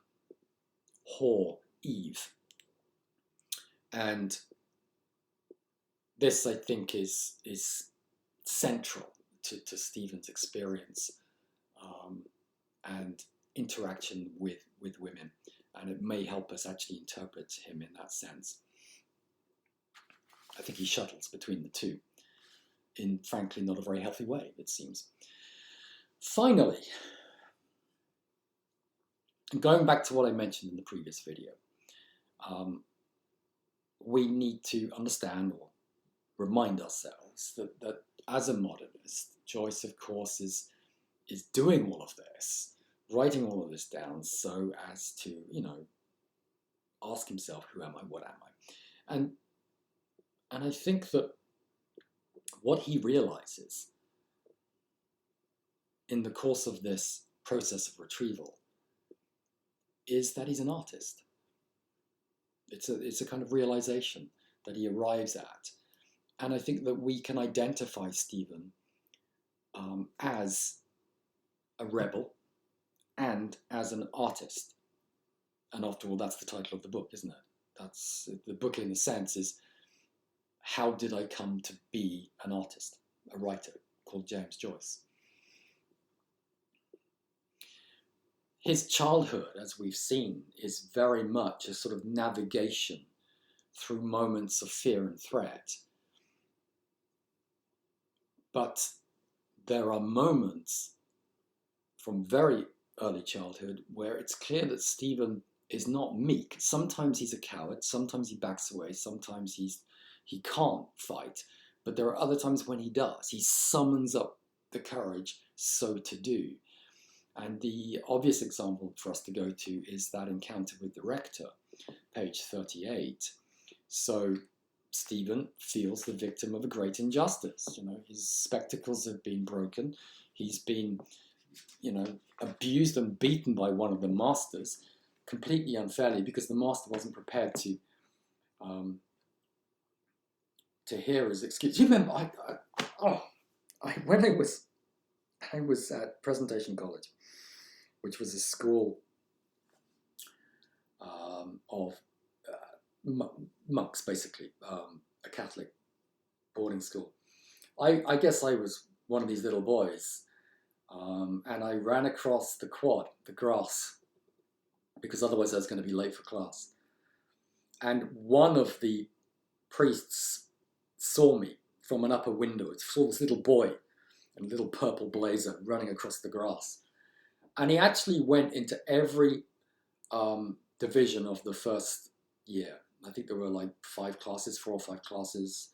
whore Eve. And this, I think, is central to Stephen's experience and interaction with women, and it may help us actually interpret him in that sense. I think he shuttles between the two in, frankly, not a very healthy way, it seems. Finally, going back to what I mentioned in the previous video, we need to understand or remind ourselves that as a modernist, Joyce, of course, is doing all of this, writing all of this down so as to, you know, ask himself, who am I, what am I? And I think that what he realizes in the course of this process of retrieval is that he's an artist. It's a kind of realization that he arrives at. And I think that we can identify Stephen as a rebel and as an artist. And after all, that's the title of the book, isn't it? That's the book, in a sense, is how did I come to be an artist, a writer called James Joyce. His childhood, as we've seen, is very much a sort of navigation through moments of fear and threat. But there are moments from very early childhood where it's clear that Stephen is not meek. Sometimes he's a coward, sometimes he backs away, sometimes he can't fight, but there are other times when he does. He summons up the courage so to do. And the obvious example for us to go to is that encounter with the rector, page 38. So Stephen feels the victim of a great injustice. You know, his spectacles have been broken. He's been, you know, abused and beaten by one of the masters, completely unfairly, because the master wasn't prepared to hear his excuse. You remember, when I was at Presentation College, which was a school of monks, basically, a Catholic boarding school. I guess I was one of these little boys, and I ran across the quad, the grass, because otherwise I was going to be late for class. And one of the priests saw me from an upper window. It saw this little boy in a little purple blazer running across the grass. And he actually went into every division of the first year. I think there were like 4 or 5 classes,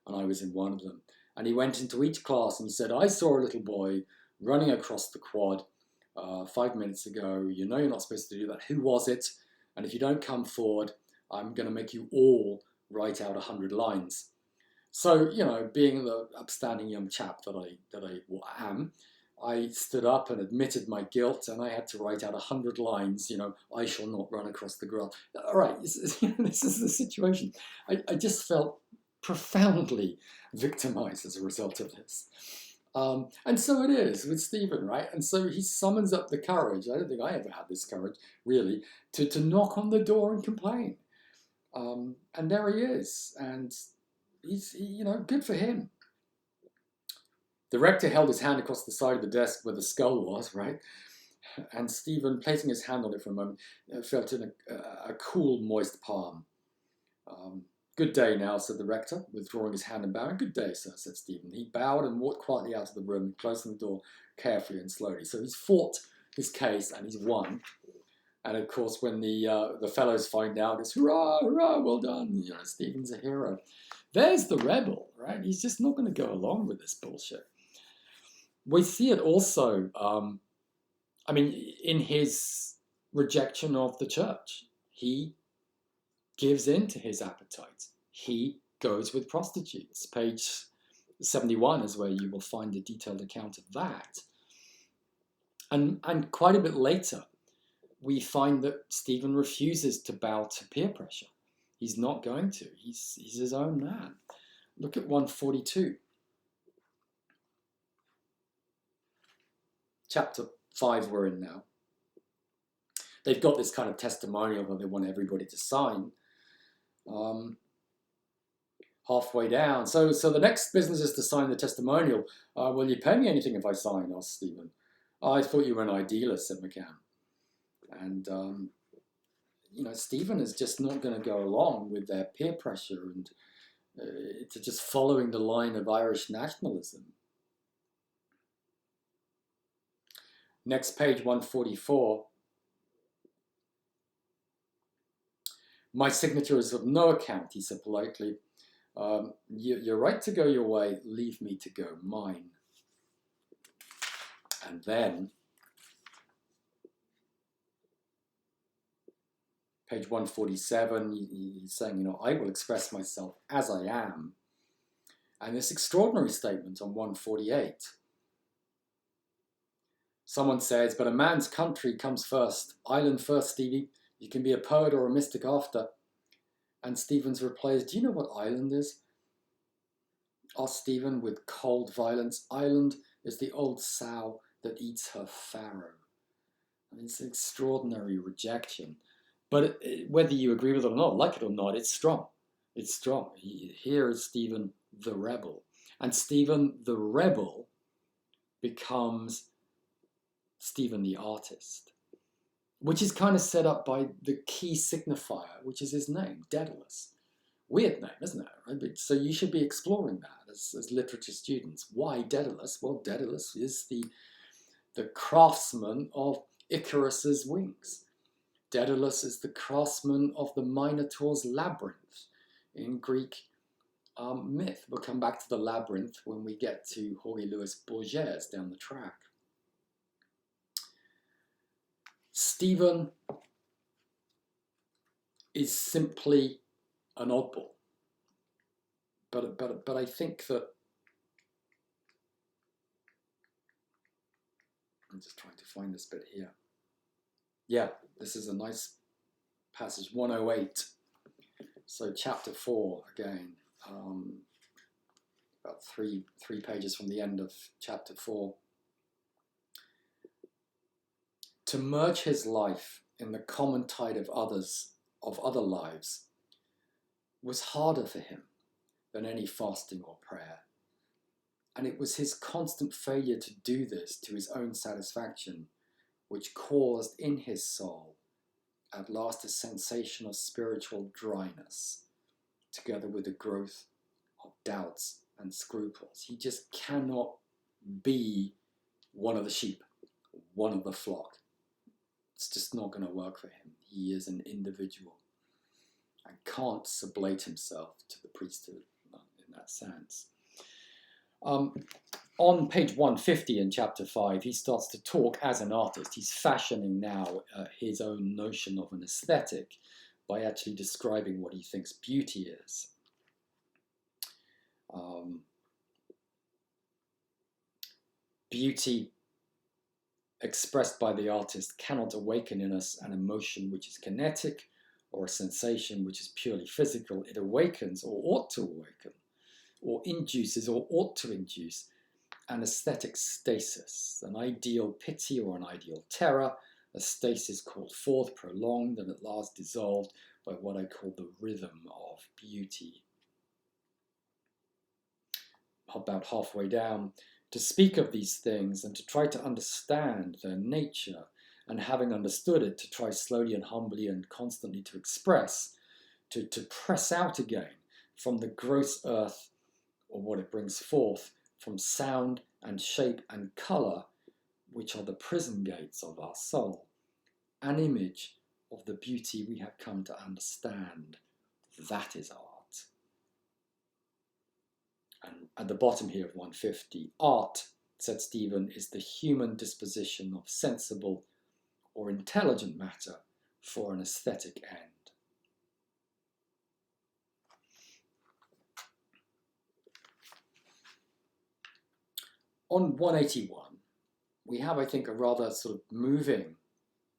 and I was in one of them. And he went into each class and he said, I saw a little boy running across the quad 5 minutes ago. You know you're not supposed to do that. Who was it? And if you don't come forward, I'm going to make you all write out 100 lines. So, you know, being the upstanding young chap that I am, I stood up and admitted my guilt, and I had to write out 100 lines, you know, I shall not run across the grass. All right, this is the situation. I just felt profoundly victimized as a result of this. And so it is with Stephen, right? And so he summons up the courage. I don't think I ever had this courage, really, to knock on the door and complain. And there he is, and he's, you know, good for him. The rector held his hand across the side of the desk where the skull was, right? And Stephen, placing his hand on it for a moment, felt in a cool, moist palm. Good day now, said the rector, withdrawing his hand and bowing. Good day, sir, said Stephen. He bowed and walked quietly out of the room, closing the door carefully and slowly. So he's fought his case and he's won. And of course, when the fellows find out, it's hurrah, hurrah, well done. You know, Stephen's a hero. There's the rebel, right? He's just not going to go along with this bullshit. We see it also, in his rejection of the church. He gives in to his appetites. He goes with prostitutes. Page 71 is where you will find a detailed account of that. And quite a bit later, we find that Stephen refuses to bow to peer pressure. He's not going to. He's his own man. Look at 142. Chapter 5 we're in now. They've got this kind of testimonial that they want everybody to sign. Halfway down. So the next business is to sign the testimonial. Will you pay me anything if I sign? Asked Stephen. I thought you were an idealist, said McCann. And, Stephen is just not going to go along with their peer pressure and to just following the line of Irish nationalism. Next page, 144. My signature is of no account, he said politely. You're right to go your way, leave me to go mine. And then, page 147, he's saying, I will express myself as I am. And this extraordinary statement on 148. Someone says, but a man's country comes first. Island first, Stevie. You can be a poet or a mystic after. And Stephen's replies, do you know what island is? Asked Stephen with cold violence. Island is the old sow that eats her farrow. I mean, it's an extraordinary rejection. But whether you agree with it or not, like it or not, it's strong. It's strong. Here is Stephen the rebel. And Stephen the rebel becomes Stephen the artist, which is kind of set up by the key signifier, which is his name, Daedalus. Weird name, isn't it? Right? So you should be exploring that as literature students. Why Daedalus? Well, Daedalus is the craftsman of Icarus's wings. Daedalus is the craftsman of the Minotaur's labyrinth in Greek myth. We'll come back to the labyrinth when we get to Jorge Luis Borges down the track. Stephen is simply an oddball. But I think that, I'm just trying to find this bit here. Yeah, this is a nice passage, 108. So chapter 4 again, about three pages from the end of chapter 4. To merge his life in the common tide of other lives, was harder for him than any fasting or prayer. And it was his constant failure to do this to his own satisfaction which caused in his soul at last a sensation of spiritual dryness, together with the growth of doubts and scruples. He just cannot be one of the sheep, one of the flock. It's just not going to work for him. He is an individual and can't sublate himself to the priesthood in that sense. On page 150 in chapter 5, he starts to talk as an artist. He's fashioning now his own notion of an aesthetic by actually describing what he thinks beauty is. Beauty expressed by the artist cannot awaken in us an emotion which is kinetic or a sensation which is purely physical. It awakens, or ought to awaken, or induces, or ought to induce, an aesthetic stasis, an ideal pity or an ideal terror, a stasis called forth, prolonged, and at last dissolved by what I call the rhythm of beauty. About halfway down, to speak of these things and to try to understand their nature, and having understood it, to try slowly and humbly and constantly to express, to press out again from the gross earth, or what it brings forth, from sound and shape and colour, which are the prison gates of our soul, an image of the beauty we have come to understand. That is art. And at the bottom here of 150, art, said Stephen, is the human disposition of sensible or intelligent matter for an aesthetic end. On 181, we have, I think, a rather sort of moving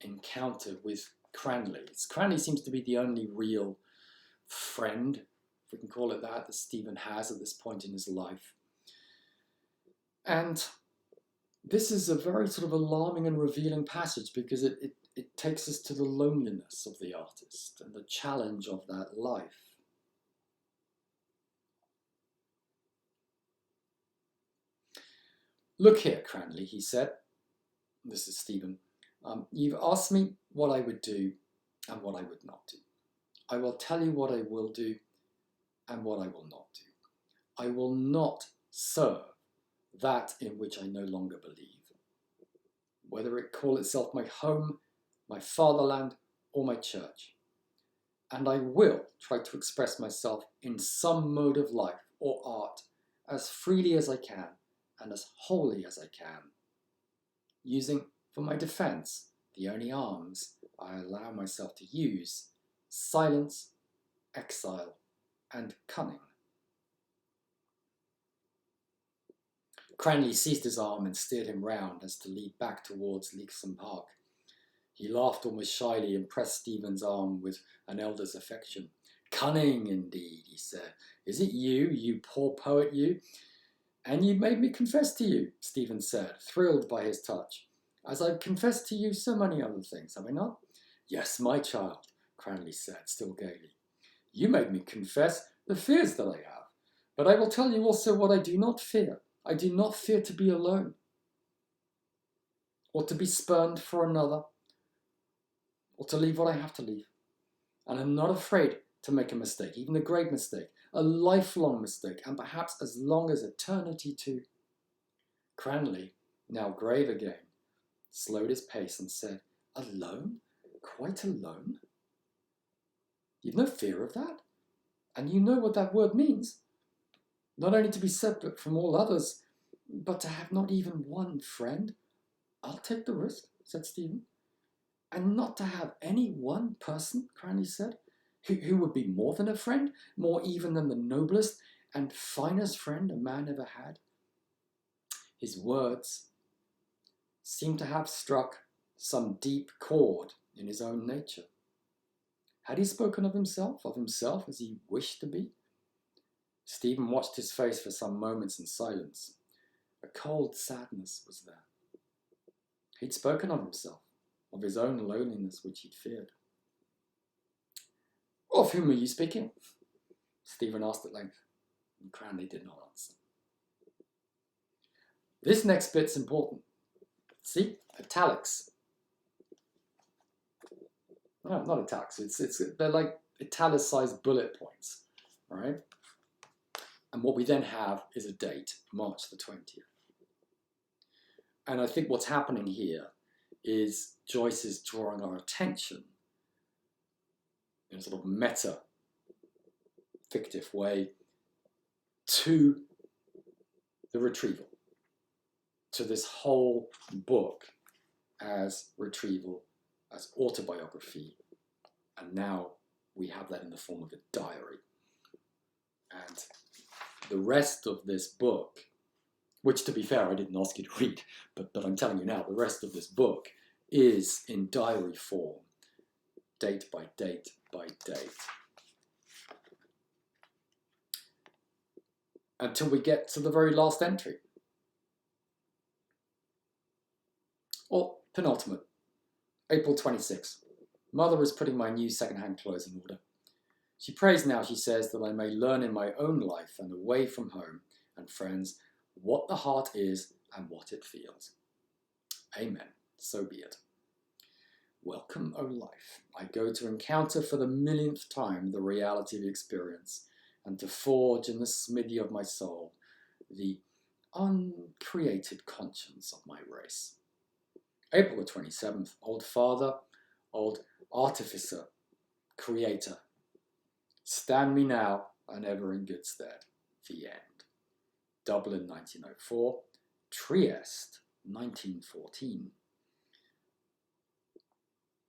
encounter with Cranley. Cranley seems to be the only real friend, if we can call it that Stephen has at this point in his life. And this is a very sort of alarming and revealing passage, because it takes us to the loneliness of the artist and the challenge of that life. Look here, Cranley, he said. This is Stephen. You've asked me what I would do and what I would not do. I will tell you what I will do and what I will not do. I will not serve that in which I no longer believe, whether it call itself my home, my fatherland, or my church. And I will try to express myself in some mode of life or art as freely as I can and as wholly as I can, using for my defense the only arms I allow myself to use: silence, exile, and cunning. Cranley seized his arm and steered him round as to lead back towards Leekson Park. He laughed almost shyly and pressed Stephen's arm with an elder's affection. "Cunning, indeed," he said. "Is it you, you poor poet, you? And you made me confess to you, Stephen said, thrilled by his touch, as I've confessed to you so many other things, have I not? Yes, my child, Cranley said, still gaily. You made me confess the fears that I have, but I will tell you also what I do not fear. I do not fear to be alone, or to be spurned for another, or to leave what I have to leave. And I'm not afraid to make a mistake, even a great mistake, a lifelong mistake, and perhaps as long as eternity too. Cranley, now grave again, slowed his pace and said, Alone? Quite alone? You've no fear of that? And you know what that word means? Not only to be separate from all others, but to have not even one friend. I'll take the risk, said Stephen. And not to have any one person, Cranley said, who would be more than a friend, more even than the noblest and finest friend a man ever had. His words seemed to have struck some deep chord in his own nature. Had he spoken of himself as he wished to be? Stephen watched his face for some moments in silence. A cold sadness was there. He'd spoken of himself, of his own loneliness which he'd feared. Of whom are you speaking? Stephen asked at length, and Cranley did not answer. This next bit's important. See? Italics. No, not italics. They're like italicized bullet points, right? And what we then have is a date, March the 20th. And I think what's happening here is Joyce is drawing our attention in a sort of meta, fictive way to the retrieval, to this whole book as retrieval, as autobiography, and now we have that in the form of a diary. And the rest of this book, which to be fair I didn't ask you to read, but I'm telling you now, the rest of this book is in diary form, date by date by date, until we get to the very last entry. Or penultimate, April 26. Mother is putting my new second-hand clothes in order. She prays now, she says, that I may learn in my own life and away from home and friends what the heart is and what it feels. Amen. So be it. Welcome, O life. I go to encounter for the millionth time the reality of experience and to forge in the smithy of my soul the uncreated conscience of my race. April the 27th, old father, old artificer, creator, stand me now and ever in good stead. The end. Dublin 1904, Trieste 1914.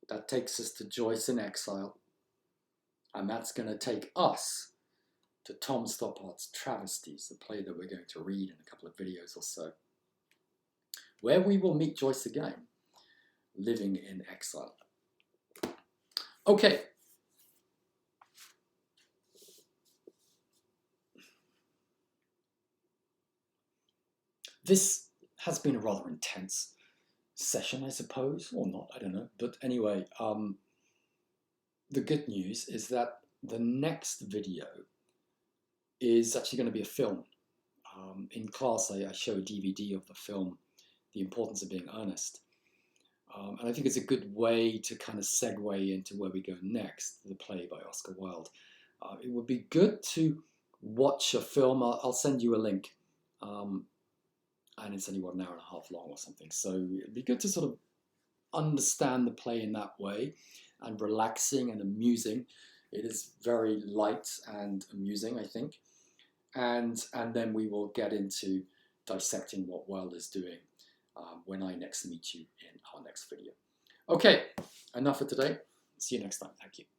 That takes us to Joyce in Exile, and that's going to take us to Tom Stoppard's Travesties, the play that we're going to read in a couple of videos or so, where we will meet Joyce again, living in exile. Okay. This has been a rather intense session, I suppose, or not, I don't know. But anyway, the good news is that the next video is actually going to be a film. In class, I show a DVD of the film, The Importance of Being Earnest. And I think it's a good way to kind of segue into where we go next, the play by Oscar Wilde. It would be good to watch a film. I'll send you a link. And it's only 1 hour and a half long or something. So it'd be good to sort of understand the play in that way, and relaxing and amusing. It is very light and amusing, I think. And then we will get into dissecting what Wilde is doing when I next meet you in our next video. Okay, enough for today. See you next time. Thank you.